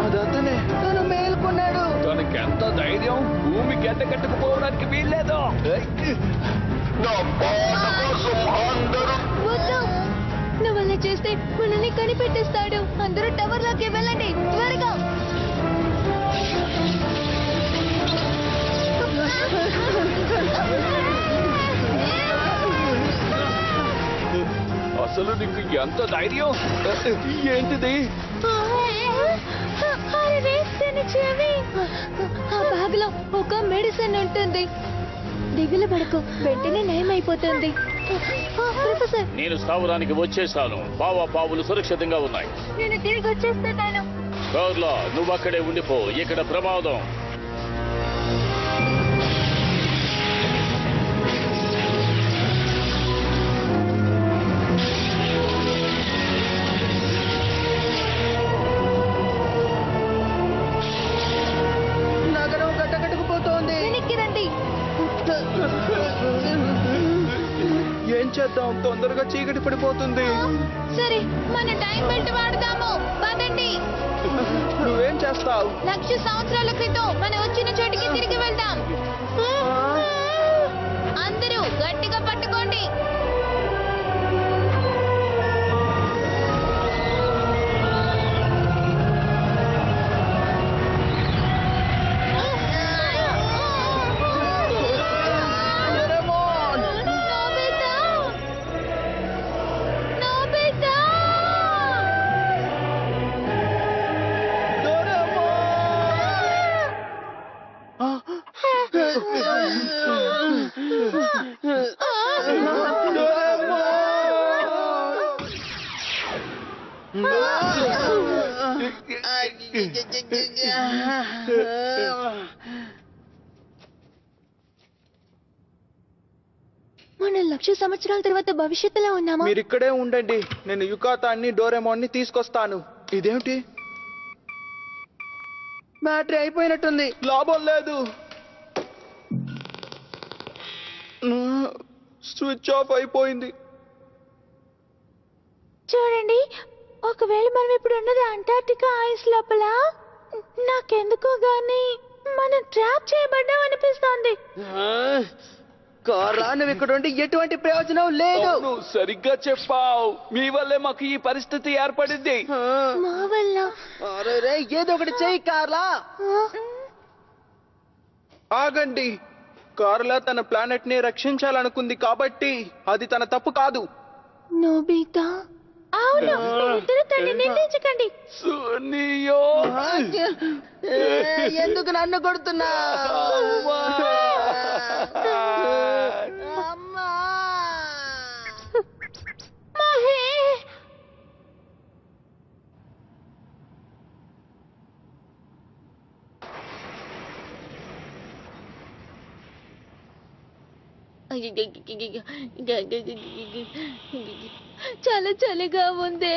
అదతనే తను మేల్కొన్నాడు. తనకి ఎంత ధైర్యం! భూమి గడ్డ కట్టుకుపోవడానికి వీల్లేదు. వద్దు నువ్వు అలా చేస్తే మనల్ని కనిపెట్టేస్తాడు. అందరూ టవర్ లోకి వెళ్ళండి త్వరగా. అసలు నీకు ఎంత ధైర్యం! ఏంటిది? అరే తన చెవి. ఆ బ్యాగ్ లో ఒక మెడిసిన్ ఉంటుంది. దిగులు పడకు, వెంటనే నయమైపోతుంది. ప్రొఫెసర్ నేను స్థావరానికి వచ్చేసాను. పావులు సురక్షితంగా ఉన్నాయి. నేను తిరిగి వచ్చేస్తున్నాను. కార్లా నువ్వు అక్కడే ఉండిపో, ఇక్కడ ప్రమాదం. నగరం గడ్డకట్టుకుపోతోంది. వెనక్కి రండి. ఏం చేద్దాం? తొందరగా చీకటి పడిపోతుంది. సరే మన టైం బెల్ట్ వాడదాము. పదండి. నువ్వేం చేస్తావు? 1,00,000 సంవత్సరాల క్రితం మనం వచ్చిన చోటికి తిరిగి వెళ్దాం. అందరూ గట్టిగా పట్టుకోండి. నోబితా! నోబితా! మనం 1,00,000 సంవత్సరాల తర్వాత భవిష్యత్తులో ఉన్నామా? మీరు ఇక్కడే ఉండండి, నేను యుకాతాన్ని డోరేమోన్ని తీసుకొస్తాను. ఇదేమిటి? బ్యాటరీ అయిపోయినట్టుంది. లాభం లేదు. స్విచ్ ఆఫ్ అయిపోయింది. చూడండి, ఒకవేళ మనం ఇప్పుడు ఉన్నది అంటార్టికా ఐస్ లోపల, నాకెందుకో గాని మనం ట్రాప్ చేయబడ్డాం అనిపిస్తోంది. కార్లా నువ్వు ఇక్కడ ఉండి ఎటువంటి ప్రయోజనం లేదు. అవును, సరిగ్గా చెప్పావు. మీ వల్లే మాకు ఈ పరిస్థితి ఏర్పడింది. మా వల్ల అరే రే, ఏదో ఒకటి చెయ్యి కార్లా. ఆగండి. కార్లా తన ప్లానెట్ ని రక్షించాలనుకుంది కాబట్టి అది తన తప్పు కాదు. నోబితా, అవును, మీరిద్దరూ తన్ని నిందించకండి. సునియో! ఎందుకు నన్ను కొడుతున్నా? చాలా చలిగా ఉంది.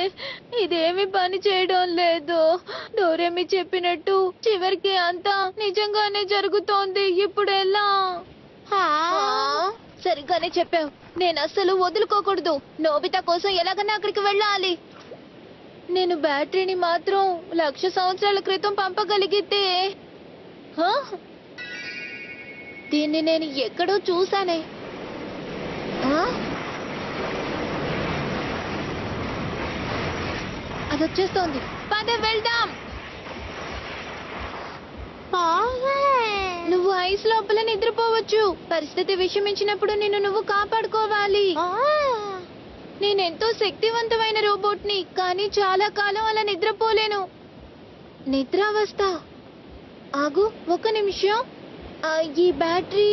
ఇదేమి పని చేయడం లేదు. డోరేమి చెప్పినట్టు చివరికి అంతా నిజంగానే జరుగుతోంది. ఇప్పుడు ఎలా? సరిగ్గానే చెప్పావు. నేను అస్సలు వదులుకోకూడదు. నోబితా కోసం ఎలాగైనా అక్కడికి వెళ్ళాలి. నేను బ్యాటరీని మాత్రం 1,00,000 సంవత్సరాల క్రితం పంపగలిగితే. హా? దీన్ని నేను ఎక్కడో చూసానే. అది వచ్చేస్తోంది. పద వెళ్దాం. నువ్వు ఐస్ లోపల నిద్రపోవచ్చు. పరిస్థితి విషమించినప్పుడు నిన్ను నువ్వు కాపాడుకోవాలి. నేనెంతో శక్తివంతమైన రోబోట్ని, కానీ చాలా కాలం అలా నిద్రపోలేను. నిద్రావస్థ. ఆగు, 1 నిమిషం. ఈ బ్యాటరీ,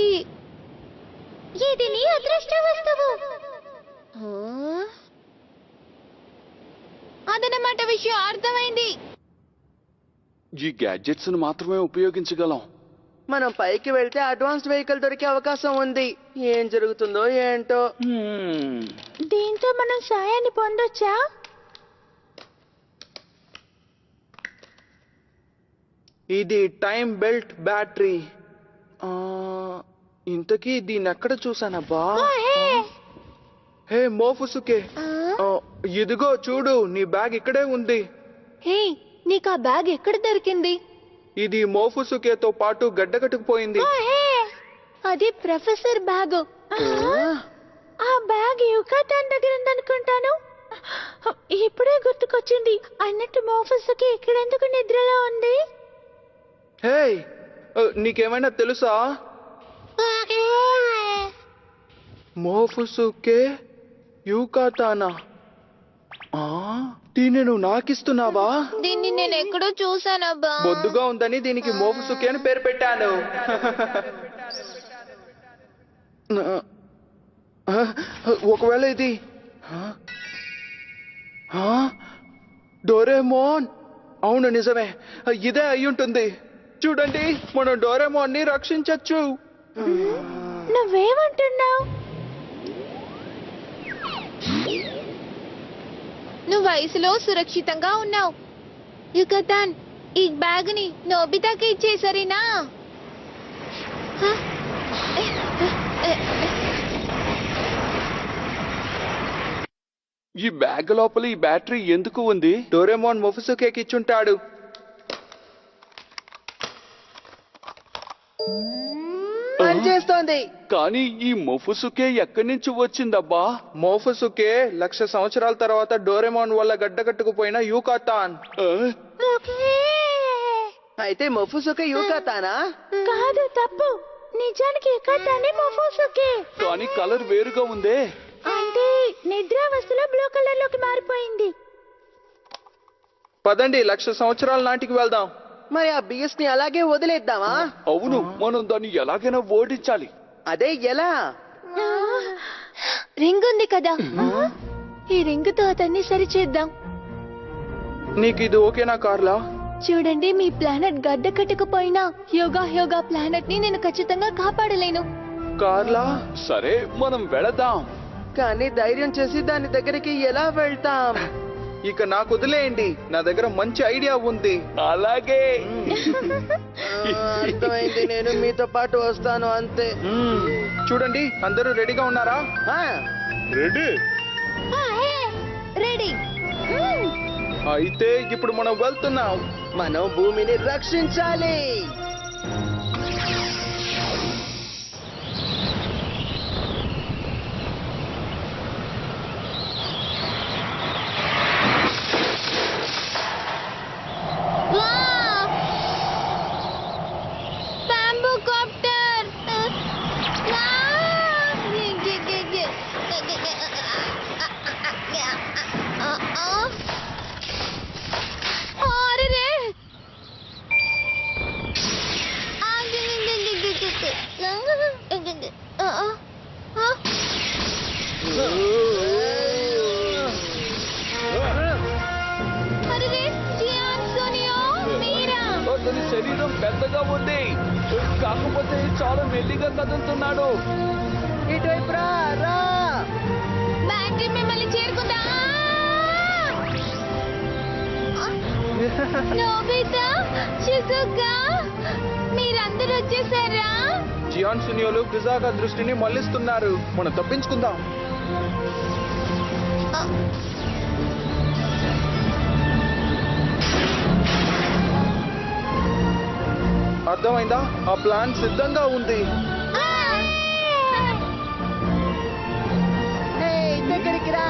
ఇది నీ అదృష్ట వస్తువు. అదనమాట విషయం. అర్థమైంది. ఈ గ్యాడ్జెట్స్ ను మాత్రమే ఉపయోగించగలం. మనం పైకి వెళ్తే అడ్వాన్స్డ్ వెహికల్ దొరికే అవకాశం ఉంది. ఏం జరుగుతుందో ఏంటో. దీంతో మనం సాయాన్ని పొందొచ్చా? ఇది టైం బెల్ట్ బ్యాటరీ. ఇంతకీ దీన్ని ఎక్కడ చూసానబ్బా? హే మోఫుసుకే, ఇదిగో చూడు, నీ బ్యాగ్ ఇక్కడే ఉంది. హే, నీకు ఆ బ్యాగ్ ఎక్కడ దొరికింది? ఇది మోఫుసుకేతో పాటు గడ్డకట్టుకుపోయింది. అది ప్రొఫెసర్ బ్యాగ్. ఆ బ్యాగ్ యుకాతాన్ దగ్గర ఉందనుకుంటాను. ఇప్పుడే గుర్తుకొచ్చింది. అన్నట్టు మోఫసుకి ఇక్కడెందుకు నిద్రలో ఉంది? హే, నీకేమైనా తెలుసా? మోఫుసుకే యుకాతానా? దీన్ని నువ్వు నాకిస్తున్నావా? దీన్ని నేను ఎక్కడో చూసానబ్బా. బొద్దుగా ఉందని దీనికి మోఫుసుకే అని పేరు పెట్టాను. ఒకవేళ ఇది డోరేమోన్? అవును, నిజమే, ఇదే అయ్యుంటుంది. చూడండి, మనం డోరేమోన్ ని రక్షించచ్చు. నువ్వేమంటున్నావు? నువ్వు వయసులో సురక్షితంగా ఉన్నావు. యుకతాన్, ఈ బ్యాగ్ ని నోబితాకి ఇచ్చేసరినా? ఈ బ్యాగ్ లోపల ఈ బ్యాటరీ ఎందుకు ఉంది? డోరేమోన్ మొఫుసుకేకి ఇచ్చుంటాడు. పనిచేస్తోంది. కానీ ఈ మొఫుసుకే ఎక్కడి నుంచి వచ్చిందబ్బా? మోఫుసుకే 1,00,000 సంవత్సరాల తర్వాత డోరేమోన్ వల్ల గడ్డకట్టుకుపోయిన యుకాతాన్. అయితే మొఫుసుకే యుకాతానా? కాదు, తప్పు. నిజానికి యుకాతానే మోఫసుకి. కానీ కలర్ వేరుగా ఉందే. అంటే నిద్రావస్థలో బ్లూ కలర్ లోకి మారిపోయింది. పదండి, 1,00,000 సంవత్సరాల నాటికి వెళ్దాం. మరి ఆ బిఎస్ ని అలాగే వదిలేద్దామా? అవును, మనం దాన్ని ఎలాగైనా ఓడించాలి. అదే ఎలా? రింగ్ ఉంది కదా, ఈ రింగ్ తో అతన్ని సరిచేద్దాం. నీకు ఇది ఓకేనా కార్లా? చూడండి, మీ ప్లానెట్ గడ్డ కట్టుకుపోయినా యోగా ప్లానెట్ ని నేను ఖచ్చితంగా కాపాడలేను. కార్లా, సరే, మనం వెళదాం. కానీ ధైర్యం చేసి దాని దగ్గరికి ఎలా వెళ్తాం? ఇక నాకు వదిలేయండి, నా దగ్గర మంచి ఐడియా ఉంది. అలాగే. అర్థమైంది, నేను మీతో పాటు వస్తాను అంతే. చూడండి, అందరూ రెడీగా ఉన్నారా? రెడీ. రెడీ. అయితే ఇప్పుడు మనం వెళ్తున్నాం. మనం భూమిని రక్షించాలి. Bamboo copter. అతని శరీరం పెద్దగా ఉంది, కాకపోతే చాలా మెల్లిగా కదులుతున్నాడు. ఇటువైపు రా. బ్యాటరీ మిమ్మల్ని చేరుకుందా? నోబితా, షిజుకా, మీరందరూ వచ్చేసారా? జియాన్ సునియోలు బ్రిజాగా దృష్టిని మళ్లిస్తున్నారు. మనం తప్పించుకుందాం. అర్థమైందా? ఆ ప్లాన్ సిద్ధంగా ఉంది. దగ్గరికి రా.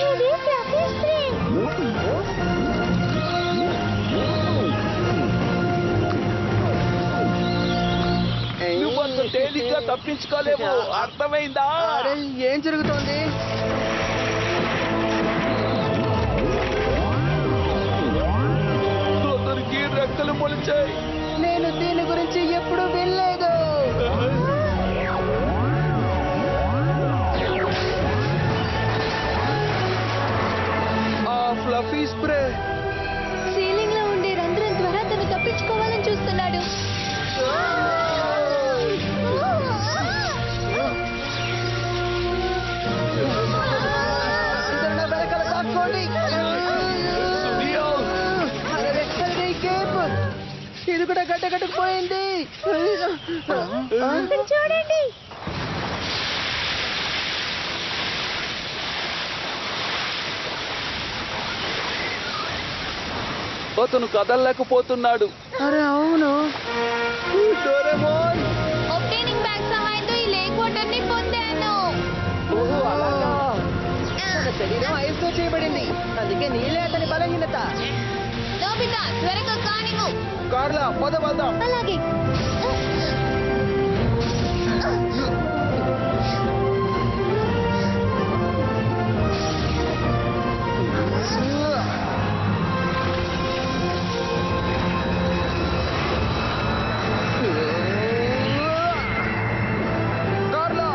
ఇది ప్రతిష్ఠి. నువ్వంత తేలిగ్గా తప్పించుకోలేవు, అర్థమైందా? అరే, ఏం జరుగుతోంది? అతనికి రెక్కలు మొలిచాయి. నేను దీని గురించి ఎప్పుడు వినలేదు. ఆ ఫ్లఫీ స్ప్రే. సీలింగ్ లో ఉండే రంధ్రం ద్వారా తను తప్పించుకోవాలని చూస్తున్నాడు. అతను కదలలేకపోతున్నాడు. అరే అవును. డోరేమోన్! ఒబ్టైనింగ్ బ్యాగ్ సహాయంతో ఈ లేక్ వాటర్ ని పొందాను. ఓహో, అలాగా? తన శరీరం ఐస్తో చేయబడింది, అందుకే నీళ్ళే అతని బలహీనత. నోబితా త్వరగా కానివ్వు. కార్లా పద పదాం. అలాగే. కార్లా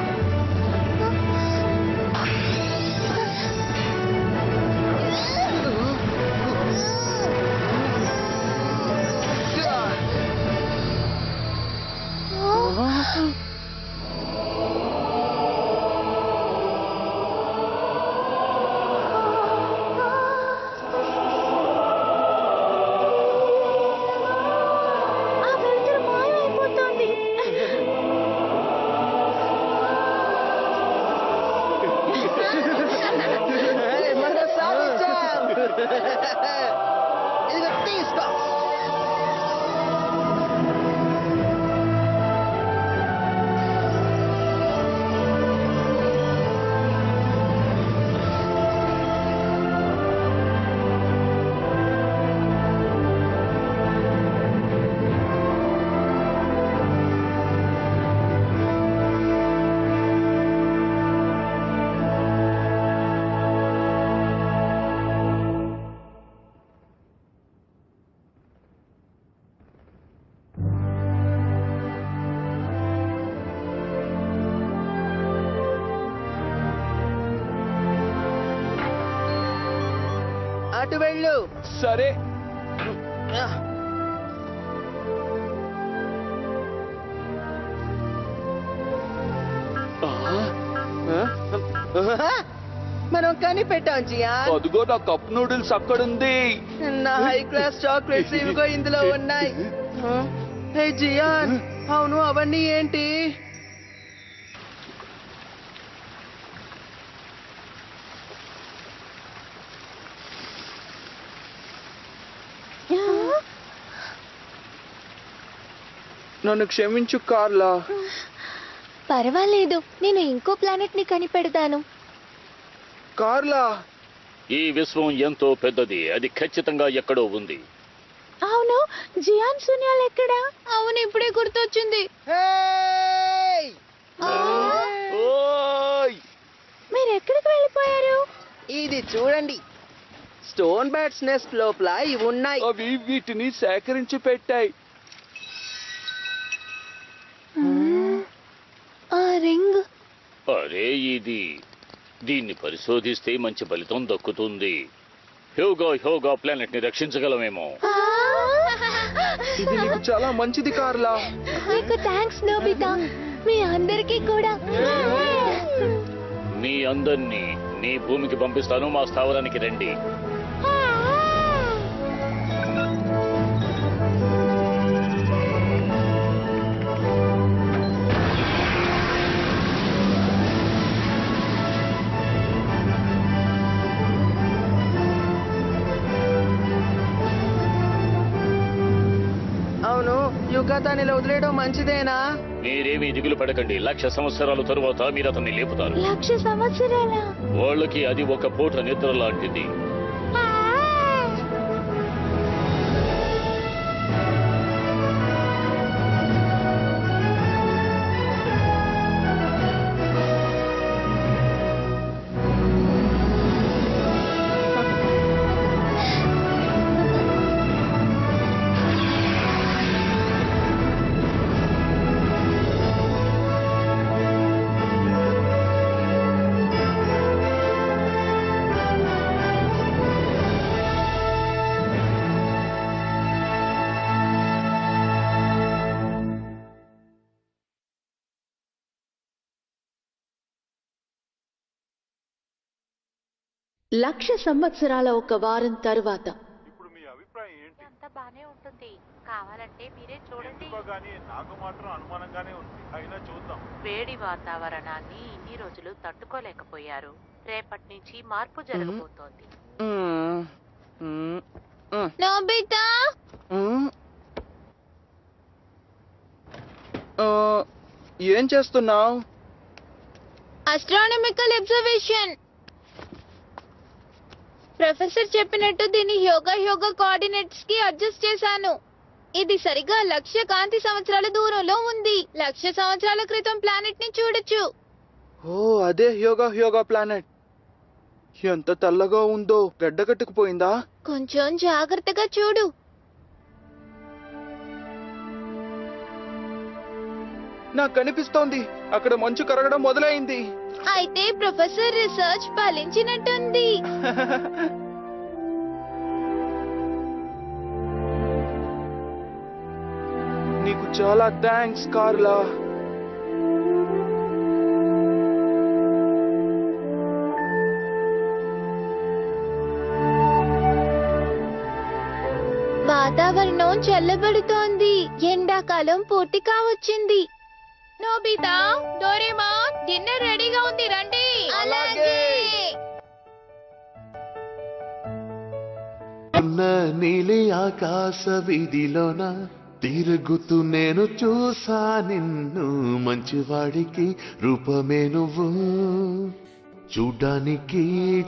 ఆ వెలుతురు మాయమైపోతోంది. అరే, మనం సాధించాం. ఇదిగో తీసుకో. అటు వెళ్ళు. సరే. మనం కనిపెట్టాం జియాన్. అదిగో నా కప్ నూడిల్స్ అక్కడుంది. నా హై క్లాస్ చాక్లెట్స్ ఇవిగో ఇందులో ఉన్నాయి. హే జియాన్, అవును అవన్నీ ఏంటి? నన్ను క్షమించు కార్లా. పర్వాలేదు, నేను ఇంకో ప్లానెట్ ని కనిపెడతాను. కార్లా ఈ విశ్వం ఎంతో పెద్దది, అది ఖచ్చితంగా ఎక్కడో ఉంది. అవును, జియాన్ శూన్యాలు ఎక్కడా? అవును, ఇప్పుడే గుర్తొచ్చింది. హేయ్! ఓయ్! మీరు ఎక్కడికి వెళ్ళిపోయారు? ఇది చూడండి, స్టోన్ బ్యాట్స్ నెస్ట్ లోపల ఇవి ఉన్నాయి. అవి వీటిని సేకరించి పెట్టాయి. ఆ రింగ్. అరే దీన్ని పరిశోధిస్తే మంచి ఫలితం దక్కుతుంది. హ్యూగా ప్లానెట్ ని రక్షించగలమేమో. ఇది నీకు చాలా మంచిది కార్లా. మీకు థ్యాంక్స్ నోబితా. మీ అందరికీ కూడా. మీ అందరినీ నీ భూమికి పంపిస్తాను, మా స్థావరానికి రండి. అవును, యుగాతాన్ని వదిలేయడం మంచిదేనా? మీరేమీ దిగులు పడకండి. 1,00,000 సంవత్సరాల తరువాత మీరు అతన్ని లేపుతారు. 1,00,000 సంవత్సరాలా? వాళ్ళకి అది ఒక పూట నిద్ర లాంటిది. లక్ష సంవత్సరాల ఒక వారం తరువాత ఇప్పుడు మీ అభిప్రాయం ఏంటి? అంతా బానే ఉంటుంది. కావాలంటే మీరే చూడండి. ఎందుకో గానీ నాకు మాత్రం అనుమానంగానే ఉంది. అయినా చూద్దాం. వేడి వాతావరణాన్ని ఇన్ని రోజులు తట్టుకోలేకపోయారు. రేపటి నుంచి మార్పు జరగబోతోంది. నోబితా ఏం చేస్తున్నావు? అస్ట్రానమికల్ అబ్జర్వేషన్. ప్రొఫెసర్ చెప్పినట్టు దీన్ని యోగా కోఆర్డినేట్స్ కి అడ్జస్ట్ చేశాను. ఇది సరిగా 1,00,000 కాంతి సంవత్సరాల దూరంలో ఉంది. 1,00,000 సంవత్సరాల క్రితం ప్లానెట్ ని చూడొచ్చు. ఓ అదే యోగా ప్లానెట్. ఎంత తెల్లగా ఉందో. గడ్డకట్టుకుపోయిందా? కొంచెం జాగ్రత్తగా చూడు. నాకు కనిపిస్తోంది, అక్కడ మంచు కరగడం మొదలైంది. అయితే ప్రొఫెసర్ రీసెర్చ్ ఫలించినట్టుంది. నీకు చాలా థ్యాంక్స్ కార్లా. వాతావరణం చల్లబడుతోంది. ఎండాకాలం పూర్తి కావచ్చింది. నోబితా, డోరేమాన్, డిన్నర్ రెడీగా ఉంది, రండి. అలాగే. నీలి ఆకాశ వీధిలోన తిరుగుతూ నేను చూసా నిన్ను, మంచివాడికి రూపమే నువ్వు, చూడ్డానికి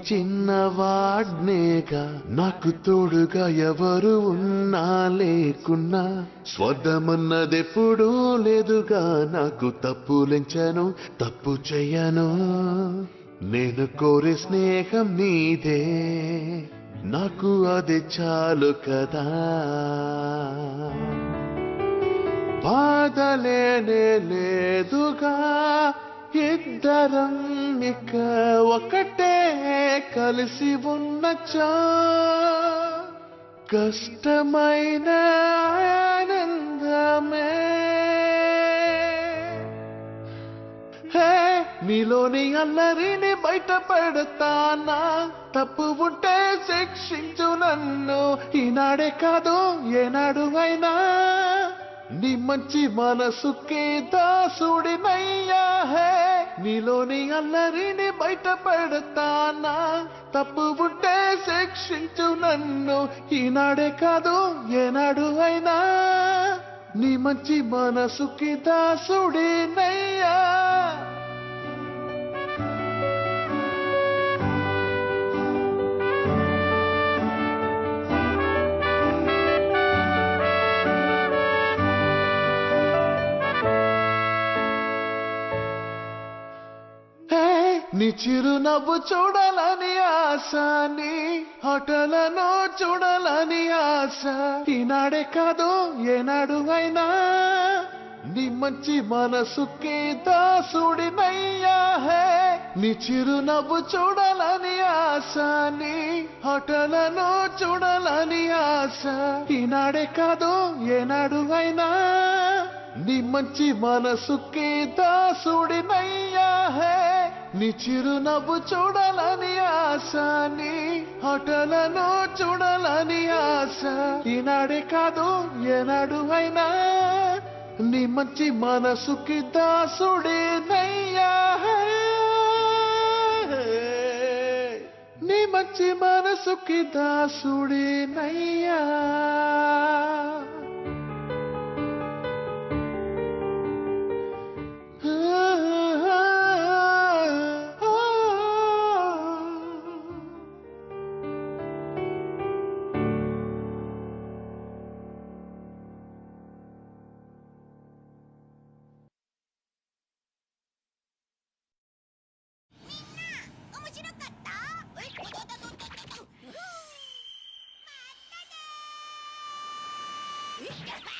చిన్నవాడ్నేగా, నాకు తోడుగా ఎవరు ఉన్నా లేకున్నా, స్వర్గమన్నదెప్పుడూ లేదుగా, నాకు తప్పులెంచను తప్పు చెయ్యను, నేను కోరే స్నేహం నీదే, నాకు అది చాలు కదా, బాధలేనే లేదుగా, ఇద్దరం ఇక ఒకటే కలిసి ఉన్నచో, కష్టమైన ఆనందమే, హే నీలోని అల్లరిని బయటపడతానా, తప్పు ఉంటే శిక్షించు నన్ను, ఈనాడే కాదు ఏనాడు అయినా, నీ మంచి మనసుకి దాసుడినయ్యా, హే నీలోని అల్లరిని బయటపడతానా, తప్పు ఉంటే శిక్షించు నన్ను, ఈనాడే కాదు ఏనాడు అయినా, నీ మంచి మనసుకి దాసుడినయ్యా. నీ చిరునవ్వు చూడాలని ఆశ, నీ హోటలను చూడాలని ఆశ, ఈనాడే కాదు ఏనాడు అయినా, నీ మంచి మనసుకి దాసుడినయ్యా, హే నీ చిరునవ్వు చూడాలని ఆశ, నీ హోటలను చూడాలని ఆశ, ఈనాడే కాదు ఏనాడు అయినా, నీ మంచి మనసుకి దాసుడినయ్యా, హే నీ చిరునవ్వు చూడాలని ఆశ, నీ హోటలను చూడాలని ఆశ, ఈనాడే కాదు ఏనాడు అయినా, నీ మంచి మనసుకి దాసుడినయ్యా, నీ మంచి మనసుకి దాసుడినయ్యా. Yeah.